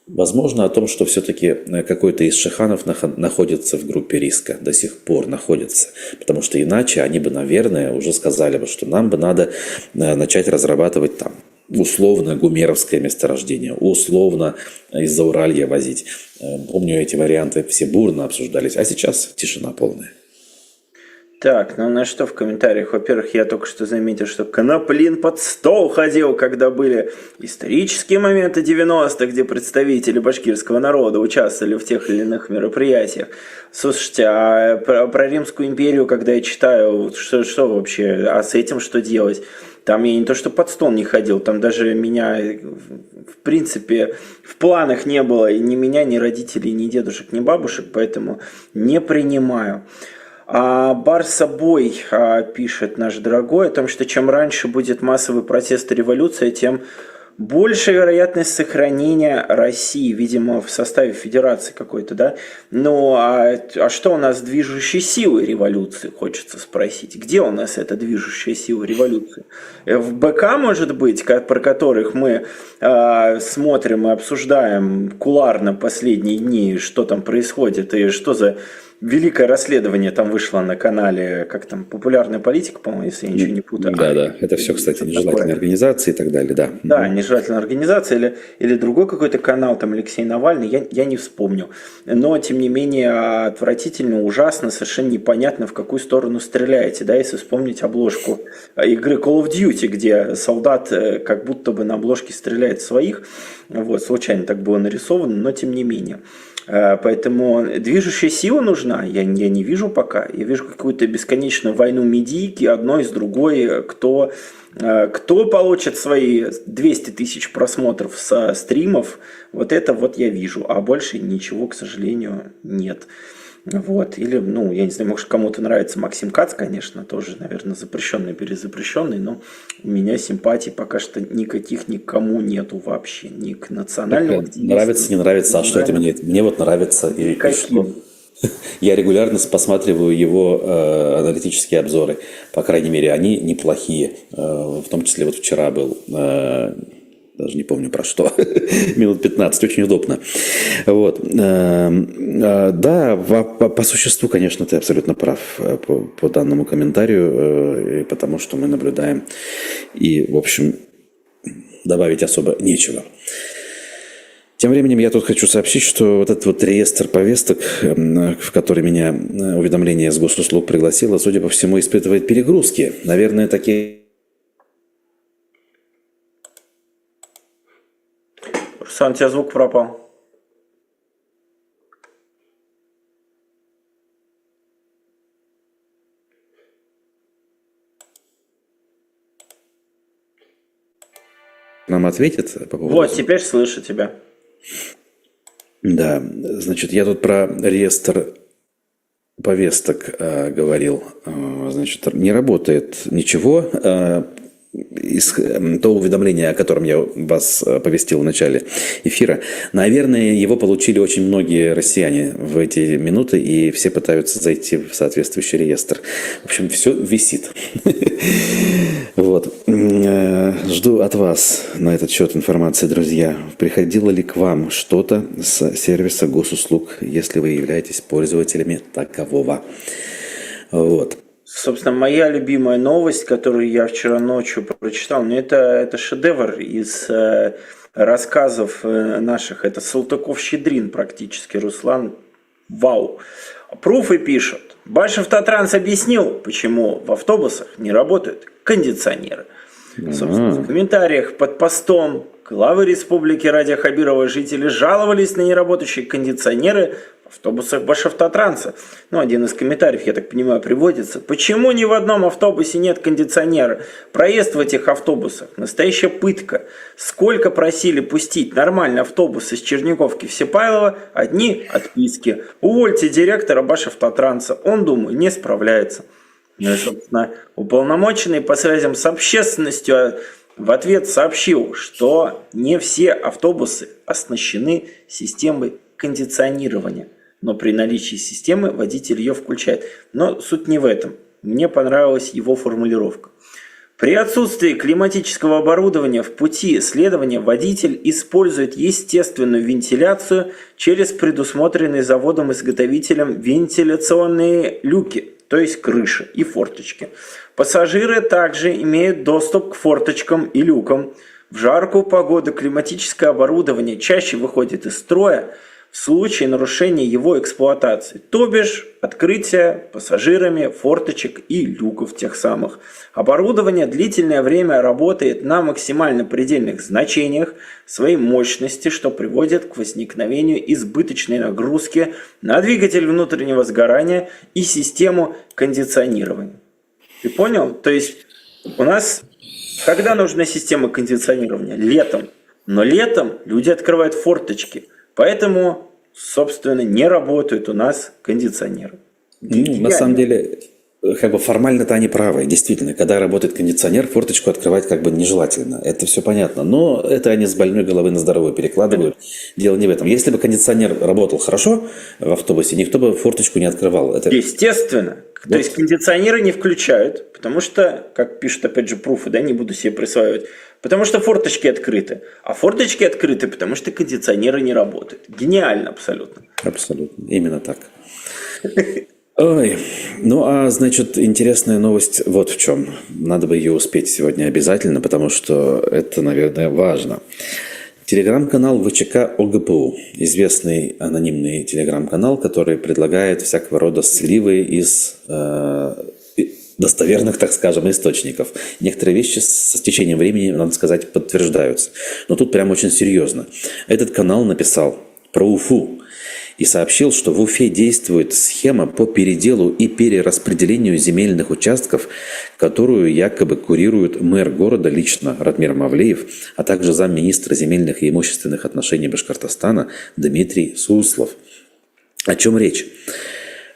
Возможно, о том, что все-таки какой-то из шиханов находится в группе риска, до сих пор находится. Потому что иначе они бы, наверное, уже сказали бы, что нам бы надо начать разрабатывать там условно гумеровское месторождение, условно из-за Уралья возить. Помню, эти варианты все бурно обсуждались, а сейчас тишина полная. Так, ну на что в комментариях? Во-первых, я только что заметил, что Коноплин под стол ходил, когда были исторические моменты 90-х, где представители башкирского народа участвовали в тех или иных мероприятиях. Слушайте, а про Римскую империю, когда я читаю, что вообще, а с этим что делать? Там я не то что под стол не ходил, там даже меня, в принципе, в планах не было ни меня, ни родителей, ни дедушек, ни бабушек, поэтому не принимаю. А Барсабой пишет наш дорогой о том, что чем раньше будет массовый протест и революция, тем больше вероятность сохранения России, видимо, в составе федерации какой-то, да? Ну, а что у нас движущей силой революции, хочется спросить. Где у нас эта движущая сила революции? В БК, может быть, про которых мы смотрим и обсуждаем кулуарно последние дни, что там происходит и что за великое расследование там вышло на канале, как там, «Популярная политика», по-моему, если я ничего не путаю. Да. Это все, кстати, нежелательные организации и так далее, да. Да, нежелательная организация или другой какой-то канал, там Алексей Навальный, я не вспомню. Но, тем не менее, отвратительно, ужасно, совершенно непонятно, в какую сторону стреляете. Да, если вспомнить обложку игры Call of Duty, где солдат как будто бы на обложке стреляет в своих. Вот, случайно так было нарисовано, но тем не менее. Поэтому движущая сила нужна, я не вижу пока. Я вижу какую-то бесконечную войну медийки, одной с другой, кто получит свои 200 тысяч просмотров со стримов, вот это вот я вижу, а больше ничего, к сожалению, нет. Вот. Или, я не знаю, может, кому-то нравится Максим Кац, конечно, тоже, наверное, запрещенный, перезапрещенный, но у меня симпатий пока что никаких никому нету вообще, ни к национальному активисту. Нравится, не нравится, а что это мне? Мне вот нравится. И что? Я регулярно посматриваю его аналитические обзоры, по крайней мере, они неплохие, в том числе вот вчера был... Даже не помню про что. Минут 15. Очень удобно. Вот. Да, по существу, конечно, ты абсолютно прав по данному комментарию, потому что мы наблюдаем. И, в общем, добавить особо нечего. Тем временем я тут хочу сообщить, что вот этот вот реестр повесток, в который меня уведомление с госуслуг пригласило, судя по всему, испытывает перегрузки. Наверное, такие... Руслан, у тебя звук пропал. Нам ответит по поводу... Вот, теперь слышу тебя. Да, значит, я тут про реестр повесток говорил. Значит, не работает ничего. Из того уведомления, о котором я вас повестил в начале эфира, наверное, его получили очень многие россияне в эти минуты, и все пытаются зайти в соответствующий реестр. В общем, все висит. Вот. Жду от вас на этот счет информации, друзья. Приходило ли к вам что-то с сервиса госуслуг, если вы являетесь пользователями такового? Вот. Собственно, моя любимая новость, которую я вчера ночью прочитал, это шедевр из рассказов наших. Это Салтыков-Щедрин практически, Руслан. Вау. Пруфы пишут. Башев-Татранс объяснил, почему в автобусах не работают кондиционеры. Собственно, в комментариях под постом главы республики Радия Хабирова жители жаловались на неработающие кондиционеры в автобусах Башев-Татранса. Один из комментариев, я так понимаю, приводится. Почему ни в одном автобусе нет кондиционера? Проезд в этих автобусах – настоящая пытка. Сколько просили пустить нормальный автобус из Черниговки в Сипайлово, одни отписки. Увольте директора Башев-Татранса, он, думаю, не справляется. И, собственно, уполномоченный по связям с общественностью в ответ сообщил, что не все автобусы оснащены системой кондиционирования. Но при наличии системы водитель ее включает. Но суть не в этом. Мне понравилась его формулировка. При отсутствии климатического оборудования в пути следования водитель использует естественную вентиляцию через предусмотренные заводом-изготовителем вентиляционные люки, то есть крыши и форточки. Пассажиры также имеют доступ к форточкам и люкам. В жаркую погоду климатическое оборудование чаще выходит из строя в случае нарушения его эксплуатации, то бишь открытия пассажирами форточек и люков тех самых. Оборудование длительное время работает на максимально предельных значениях своей мощности, что приводит к возникновению избыточной нагрузки на двигатель внутреннего сгорания и систему кондиционирования. Ты понял? То есть у нас, когда нужна система кондиционирования? Летом. Но летом люди открывают форточки. Поэтому, собственно, не работают у нас кондиционеры. На самом деле, формально-то они правы. Действительно, когда работает кондиционер, форточку открывать нежелательно. Это все понятно. Но это они с больной головы на здоровую перекладывают. Дело не в этом. Если бы кондиционер работал хорошо в автобусе, никто бы форточку не открывал. Естественно. То есть кондиционеры не включают, потому что, как пишут опять же пруфы, не буду себе присваивать, потому что форточки открыты. А форточки открыты, потому что кондиционеры не работают. Гениально абсолютно. Абсолютно. Именно так. Ой, ну а значит, интересная новость вот в чем. Надо бы ее успеть сегодня обязательно, потому что это, наверное, важно. Телеграм-канал ВЧК ОГПУ. Известный анонимный телеграм-канал, который предлагает всякого рода сливы из достоверных, так скажем, источников. Некоторые вещи с течением времени, надо сказать, подтверждаются. Но тут прям очень серьезно. Этот канал написал про Уфу и сообщил, что в Уфе действует схема по переделу и перераспределению земельных участков, которую якобы курирует мэр города лично Ратмир Мавлеев, а также замминистра земельных и имущественных отношений Башкортостана Дмитрий Суслов. О чем речь?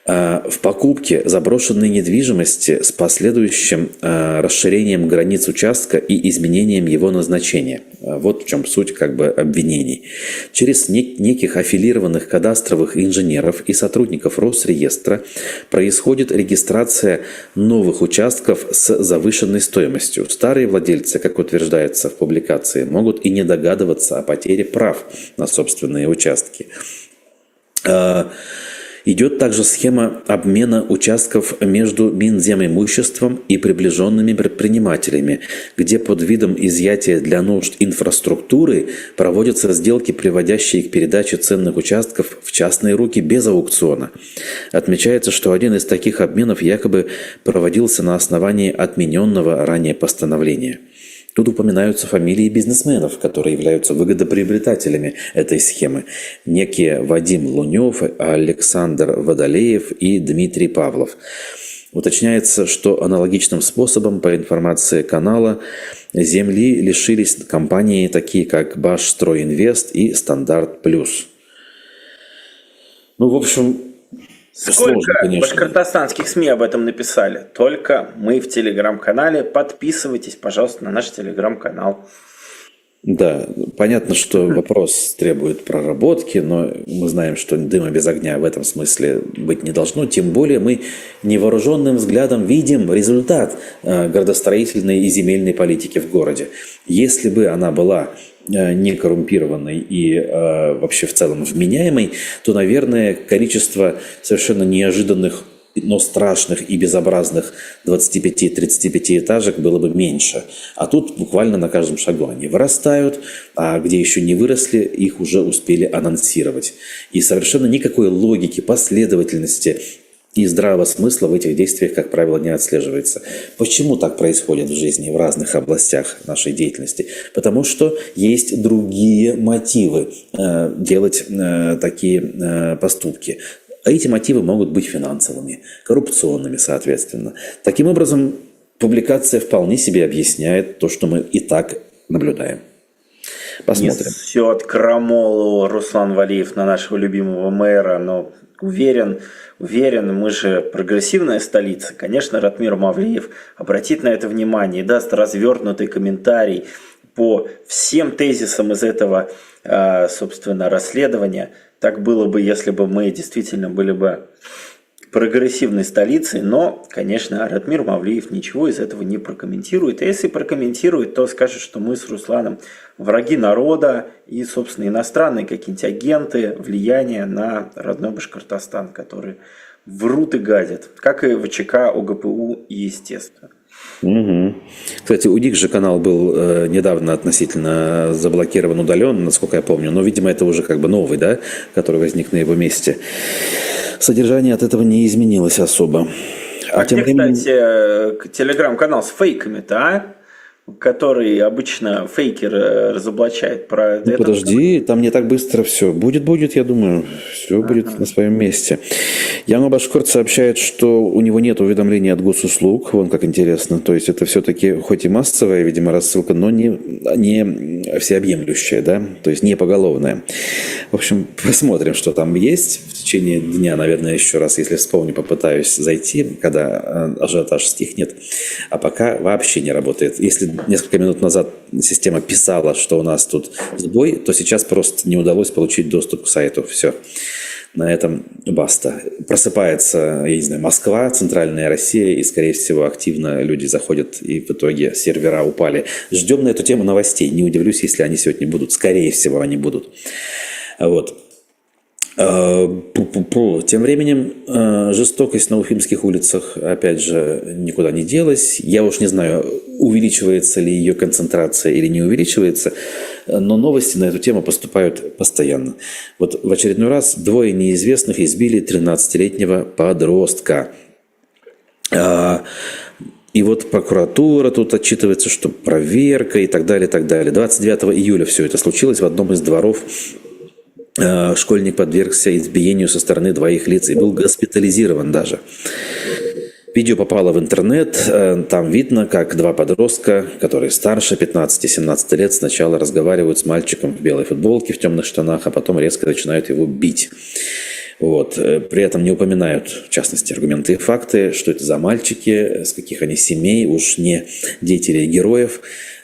В покупке заброшенной недвижимости с последующим расширением границ участка и изменением его назначения. Вот в чем суть обвинений. Через неких аффилированных кадастровых инженеров и сотрудников Росреестра происходит регистрация новых участков с завышенной стоимостью. Старые владельцы, как утверждается в публикации, могут и не догадываться о потере прав на собственные участки. Идет также схема обмена участков между Минземимуществом и приближенными предпринимателями, где под видом изъятия для нужд инфраструктуры проводятся сделки, приводящие к передаче ценных участков в частные руки без аукциона. Отмечается, что один из таких обменов якобы проводился на основании отмененного ранее постановления. Тут упоминаются фамилии бизнесменов, которые являются выгодоприобретателями этой схемы. Некие Вадим Лунев, Александр Водолеев и Дмитрий Павлов. Уточняется, что аналогичным способом, по информации канала, земли лишились компании, такие как Башстройинвест и Стандарт Плюс. Ну, в общем, Сколько сложно, конечно. башкортостанских СМИ об этом написали? Только мы в телеграм-канале. Подписывайтесь, пожалуйста, на наш телеграм-канал. Да, понятно, что вопрос требует проработки, но мы знаем, что дыма без огня в этом смысле быть не должно. Тем более мы невооруженным взглядом видим результат градостроительной и земельной политики в городе. Если бы она была не коррумпированной и вообще в целом вменяемой, то, наверное, количество совершенно неожиданных, но страшных и безобразных 25-35 этажек было бы меньше. А тут буквально на каждом шагу они вырастают, а где еще не выросли, их уже успели анонсировать. И совершенно никакой логики, последовательности и здравого смысла в этих действиях, как правило, не отслеживается. Почему так происходит в жизни в разных областях нашей деятельности? Потому что есть другие мотивы делать такие поступки. А эти мотивы могут быть финансовыми, коррупционными, соответственно. Таким образом, публикация вполне себе объясняет то, что мы и так наблюдаем. Посмотрим. Несет крамолу Руслан Валиев на нашего любимого мэра, но уверен, мы же прогрессивная столица. Конечно, Ратмир Мавлиев обратит на это внимание и даст развернутый комментарий по всем тезисам из этого, собственно, расследования. Так было бы, если бы мы действительно были бы прогрессивной столицей, но, конечно, Ратмир Мавлиев ничего из этого не прокомментирует. А если прокомментирует, то скажет, что мы с Русланом враги народа и, собственно, иностранные какие-нибудь агенты влияния на родной Башкортостан, которые врут и гадят, как и ВЧК ОГПУ, естественно. Угу. Кстати, у них же канал был недавно относительно заблокирован, удален, насколько я помню, но, видимо, это уже новый, да, который возник на его месте. Содержание от этого не изменилось особо. А где, кстати, телеграм-канал с фейками-то, который обычно фейкер разоблачает про это? Подожди, там не так быстро все. Будет, я думаю, все будет на своем месте. Яно Башкорт сообщает, что у него нет уведомлений от госуслуг. Вон как интересно. То есть это все-таки хоть и массовая, видимо, рассылка, но не всеобъемлющая, да? То есть не поголовная. В общем, посмотрим, что там есть. В течение дня, наверное, еще раз, если вспомню, попытаюсь зайти, когда ажиотаж стихнет. А пока вообще не работает. Если несколько минут назад система писала, что у нас тут сбой, то сейчас просто не удалось получить доступ к сайту. Все. На этом баста. Просыпается, я не знаю, Москва, центральная Россия, и, скорее всего, активно люди заходят, и в итоге сервера упали. Ждем на эту тему новостей. Не удивлюсь, если они сегодня будут. Скорее всего, они будут. Вот. Тем временем жестокость на уфимских улицах, опять же, никуда не делась. Я уж не знаю, увеличивается ли ее концентрация или не увеличивается, но новости на эту тему поступают постоянно. Вот в очередной раз двое неизвестных избили 13-летнего подростка. И вот прокуратура тут отчитывается, что проверка и так далее, и так далее. 29 июля все это случилось в одном из дворов. Школьник подвергся избиению со стороны двоих лиц и был госпитализирован даже. Видео попало в интернет. Там видно, как два подростка, которые старше 15-17 лет, сначала разговаривают с мальчиком в белой футболке, в темных штанах, а потом резко начинают его бить. Вот. При этом не упоминают, в частности, аргументы и факты, что это за мальчики, с каких они семей, уж не дети или героев,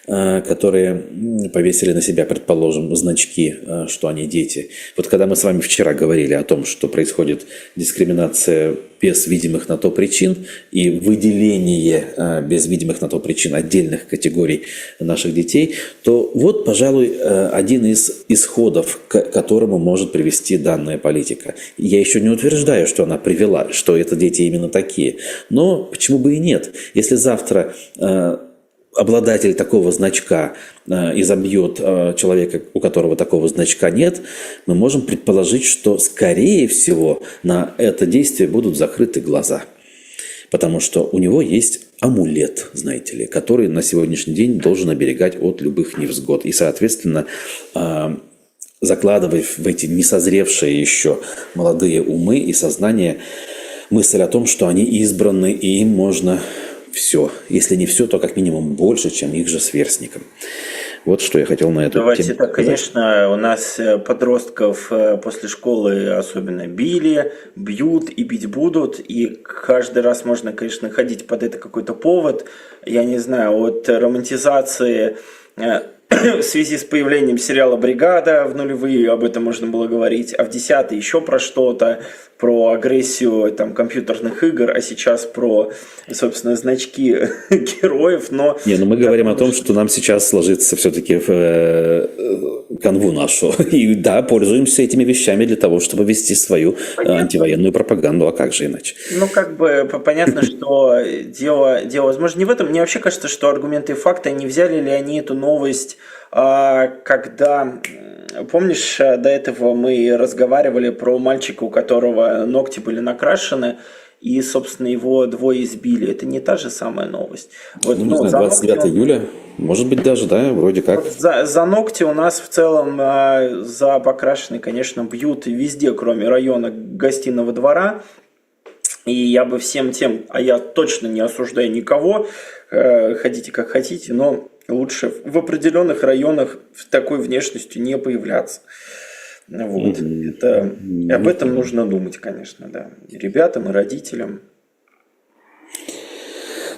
которые повесили на себя, предположим, значки, что они дети. Вот когда мы с вами вчера говорили о том, что происходит дискриминация без видимых на то причин и выделение без видимых на то причин отдельных категорий наших детей, то вот, пожалуй, один из исходов, к которому может привести данная политика. Я еще не утверждаю, что она привела, что это дети именно такие, но почему бы и нет? Если завтра обладатель такого значка изобьет человека, у которого такого значка нет, мы можем предположить, что, скорее всего, на это действие будут закрыты глаза. Потому что у него есть амулет, знаете ли, который на сегодняшний день должен оберегать от любых невзгод. И, соответственно, закладывая в эти несозревшие еще молодые умы и сознание мысль о том, что они избраны, и им можно все. Если не все, то как минимум больше, чем их же сверстникам. Вот что я хотел на эту Давайте тему так, сказать. конечно, у нас подростков после школы особенно били, бьют и бить будут, и каждый раз можно, конечно, ходить под это какой-то повод, я не знаю, от романтизации в связи с появлением сериала «Бригада» в нулевые, об этом можно было говорить, а в десятые еще про что-то, про агрессию там, компьютерных игр, а сейчас про, собственно, значки героев, но... Мы говорим о том, что нам сейчас ложится все-таки в канву нашу. И да, пользуемся этими вещами для того, чтобы вести свою антивоенную пропаганду, а как же иначе? Понятно, что дело, возможно, не в этом. Мне вообще кажется, что аргументы и факты, не взяли ли они эту новость, когда... Помнишь, до этого мы разговаривали про мальчика, у которого ногти были накрашены, и, собственно, его двое избили. Это не та же самая новость. Вот, не знаю, 29 июля, может быть, даже, да, вроде как. За ногти у нас в целом, за покрашенные, конечно, бьют везде, кроме района гостиного двора. И я бы всем тем, а я точно не осуждаю никого, ходите как хотите, но лучше в определенных районах с такой внешностью не появляться. Вот. Об этом нужно думать, конечно, да. И ребятам, и родителям.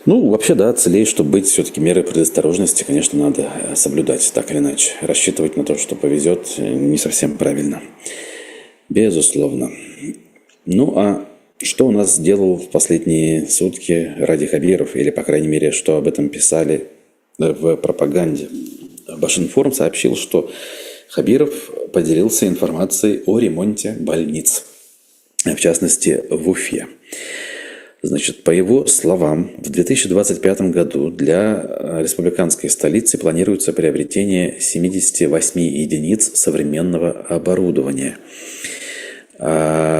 Вообще, да, целей, чтобы быть, все-таки меры предосторожности, конечно, надо соблюдать, так или иначе. Рассчитывать на то, что повезет, не совсем правильно. Безусловно. А что у нас сделал в последние сутки Ради Хабиров, или, по крайней мере, что об этом писали в пропаганде? Башинформ сообщил, что Хабиров поделился информацией о ремонте больниц, в частности, в Уфе. Значит, по его словам, в 2025 году для республиканской столицы планируется приобретение 78 единиц современного оборудования.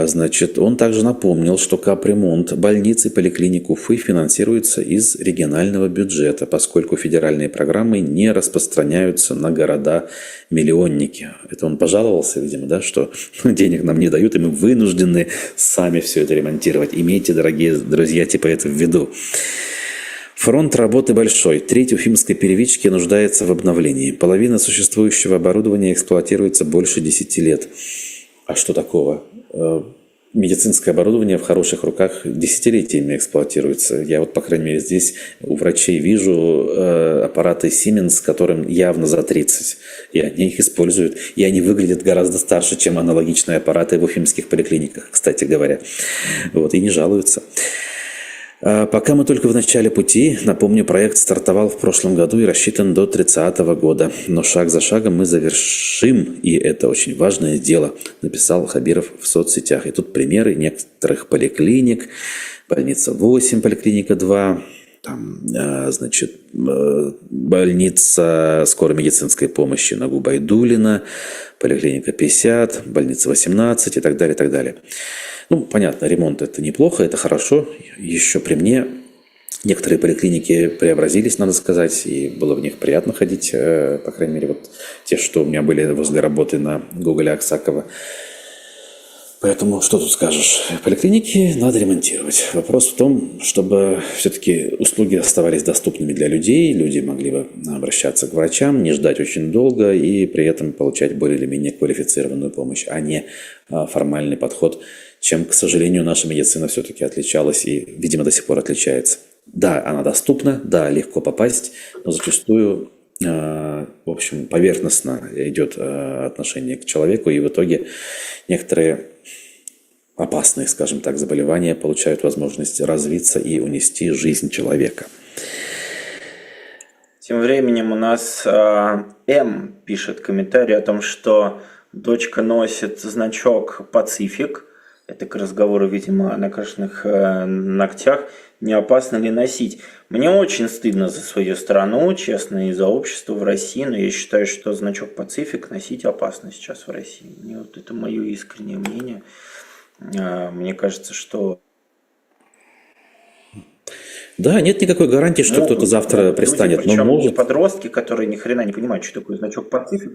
Значит, он также напомнил, что капремонт больниц и поликлиник Уфы финансируется из регионального бюджета, поскольку федеральные программы не распространяются на города-миллионники. Это он пожаловался, видимо, да, что денег нам не дают, и мы вынуждены сами все это ремонтировать. Имейте, дорогие друзья, это в виду. Фронт работы большой. Треть уфимской первички нуждается в обновлении. Половина существующего оборудования эксплуатируется больше 10 лет. А что такого? Медицинское оборудование в хороших руках десятилетиями эксплуатируется. Я по крайней мере, здесь у врачей вижу аппараты Siemens, которым явно за 30. И они их используют. И они выглядят гораздо старше, чем аналогичные аппараты в уфимских поликлиниках, кстати говоря. И не жалуются. Пока мы только в начале пути, напомню, проект стартовал в прошлом году и рассчитан до 30-го года. Но шаг за шагом мы завершим, и это очень важное дело, написал Хабиров в соцсетях. И тут примеры некоторых поликлиник. Больница 8, поликлиника 2, там, значит, больница скорой медицинской помощи на Губайдулина, поликлиника 50, больница 18 и так далее, и так далее. Ну, понятно, ремонт – это неплохо, это хорошо. Еще при мне некоторые поликлиники преобразились, надо сказать, и было в них приятно ходить, по крайней мере, вот те, что у меня были возле работы на Гоголя Аксакова. Поэтому что тут скажешь? Поликлиники надо ремонтировать. Вопрос в том, чтобы все-таки услуги оставались доступными для людей, люди могли бы обращаться к врачам, не ждать очень долго и при этом получать более или менее квалифицированную помощь, а не формальный подход, чем, к сожалению, наша медицина все-таки отличалась и, видимо, до сих пор отличается. Да, она доступна, да, легко попасть, но зачастую, в общем, поверхностно идет отношение к человеку, и в итоге некоторые опасные, скажем так, заболевания получают возможность развиться и унести жизнь человека. Тем временем у нас М пишет комментарий о том, что дочка носит значок «Пацифик». Это к разговору, видимо, о накрашенных ногтях. Не опасно ли носить? Мне очень стыдно за свою страну, честно, и за общество в России, но я считаю, что значок «Пацифик» носить опасно сейчас в России. Вот это мое искреннее мнение. Мне кажется, что... Да, нет никакой гарантии, что кто-то завтра пристанет. Люди, причем но может... подростки, которые ни хрена не понимают, что такое значок «Пацифик».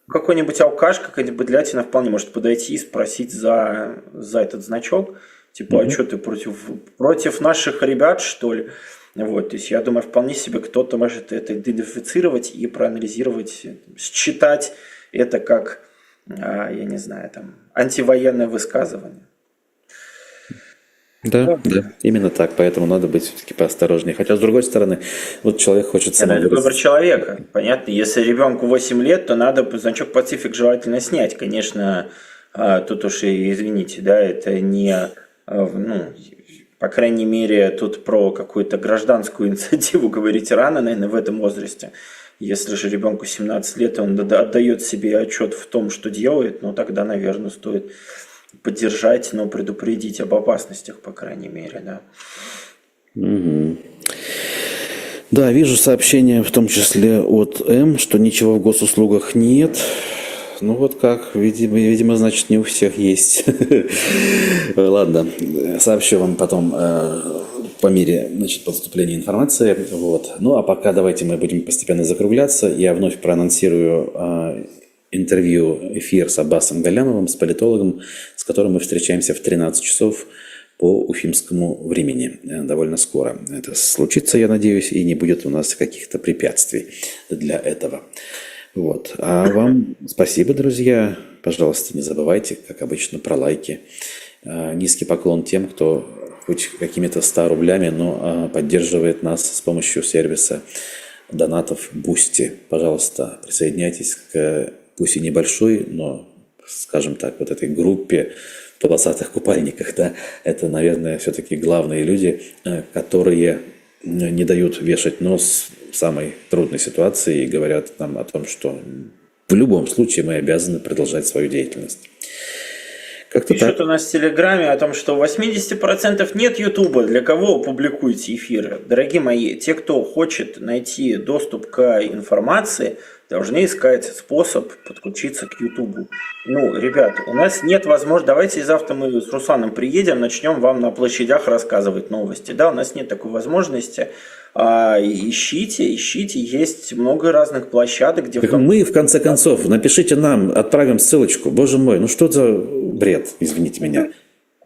Какой-нибудь алкаш, какая-нибудь быдлятина вполне может подойти и спросить за этот значок. Типа, а что ты против наших ребят, что ли? Вот, то есть я думаю, вполне себе кто-то может это идентифицировать и проанализировать, считать это как, я не знаю, там, антивоенное высказывание. Да, именно так, поэтому надо быть все-таки поосторожнее. Хотя, с другой стороны, вот человек хочет Это выбор человека, понятно. Если ребенку 8 лет, то надо значок «Пацифик» желательно снять. Конечно, тут уж и извините, да, это не, по крайней мере, тут про какую-то гражданскую инициативу говорить рано, наверное, в этом возрасте. Если же ребенку 17 лет, он отдает себе отчет в том, что делает, ну тогда, наверное, стоит поддержать, но предупредить об опасностях, по крайней мере, да. Угу. Да, вижу сообщение, в том числе от М, что ничего в госуслугах нет. Ну вот как, видимо, значит, не у всех есть. Ладно, сообщу вам потом по мере, значит, поступления информации. Вот. Ну а пока давайте мы будем постепенно закругляться. Я вновь проанонсирую интервью, эфир с Аббасом Галямовым, с политологом, с которым мы встречаемся в 13 часов по уфимскому времени довольно скоро. Это случится, я надеюсь, и не будет у нас каких-то препятствий для этого. Вот. А вам спасибо, друзья. Пожалуйста, не забывайте, как обычно, про лайки. Низкий поклон тем, кто хоть какими-то 100 рублями, но поддерживает нас с помощью сервиса донатов Boosty. Пожалуйста, присоединяйтесь к пусть и небольшой, но, скажем так, вот этой группе в полосатых купальниках, да, это, наверное, все-таки главные люди, которые не дают вешать нос в самой трудной ситуации и говорят нам о том, что в любом случае мы обязаны продолжать свою деятельность. Как-то Пишут так. у нас в Телеграме о том, что 80% нет Ютуба. Для кого публикуете эфиры? Дорогие мои, те, кто хочет найти доступ к информации, должны искать способ подключиться к Ютубу. Ну, ребят, у нас нет возможности... Давайте завтра мы с Русланом приедем, начнем вам на площадях рассказывать новости. Да, у нас нет такой возможности. Ищите, есть много разных площадок, где... Мы, в конце концов, напишите нам, отправим ссылочку. Боже мой, ну что за бред, извините меня.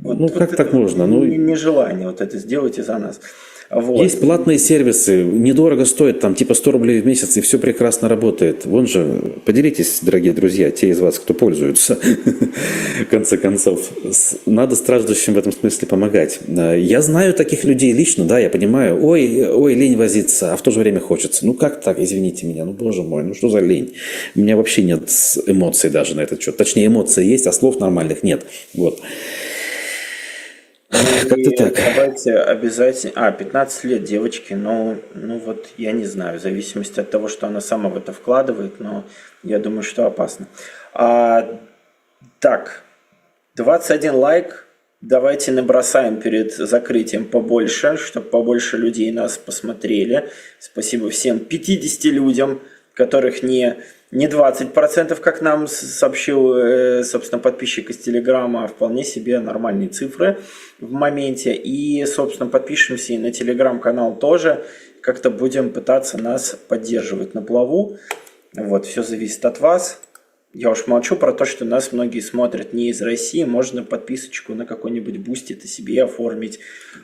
Вот, ну, как так можно? Ну, нежелание вот это сделайте за нас. Вот. Есть платные сервисы, недорого стоит, там типа 100 рублей в месяц, и все прекрасно работает. Вон же, поделитесь, дорогие друзья, те из вас, кто пользуются. В конце концов, надо страждущим в этом смысле помогать. Я знаю таких людей лично, да, я понимаю. Ой, лень возиться, а в то же время хочется. Ну как так, извините меня, ну боже мой, ну что за лень? У меня вообще нет эмоций даже на этот счет. Точнее, эмоции есть, а слов нормальных нет. Вот. Как-то И так. давайте обязательно... 15 лет девочки, ну вот я не знаю, в зависимости от того, что она сама в это вкладывает, но я думаю, что опасно. Так, 21 лайк. Давайте набросаем перед закрытием побольше, чтобы побольше людей нас посмотрели. Спасибо всем 50 людям, которых не 20%, как нам сообщил, собственно, подписчик из Телеграма, а вполне себе нормальные цифры в моменте. И, собственно, подпишемся и на Телеграм-канал тоже. Как-то будем пытаться нас поддерживать на плаву. Вот, все зависит от вас. Я уж молчу про то, что нас многие смотрят не из России. Можно подписочку на какой-нибудь бустит себе оформить.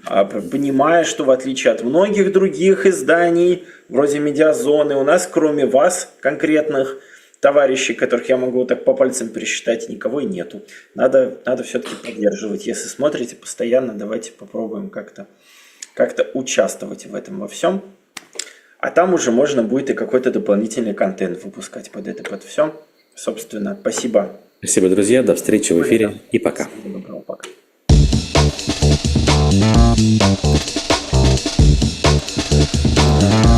Понимая, что в отличие от многих других изданий, вроде Медиазоны, у нас кроме вас, конкретных товарищей, которых я могу так по пальцам пересчитать, никого и нету. Надо все-таки поддерживать. Если смотрите постоянно, давайте попробуем как-то участвовать в этом во всем. А там уже можно будет и какой-то дополнительный контент выпускать под все. Собственно, спасибо. Спасибо, друзья. До встречи в эфире и пока. Всего доброго, пока.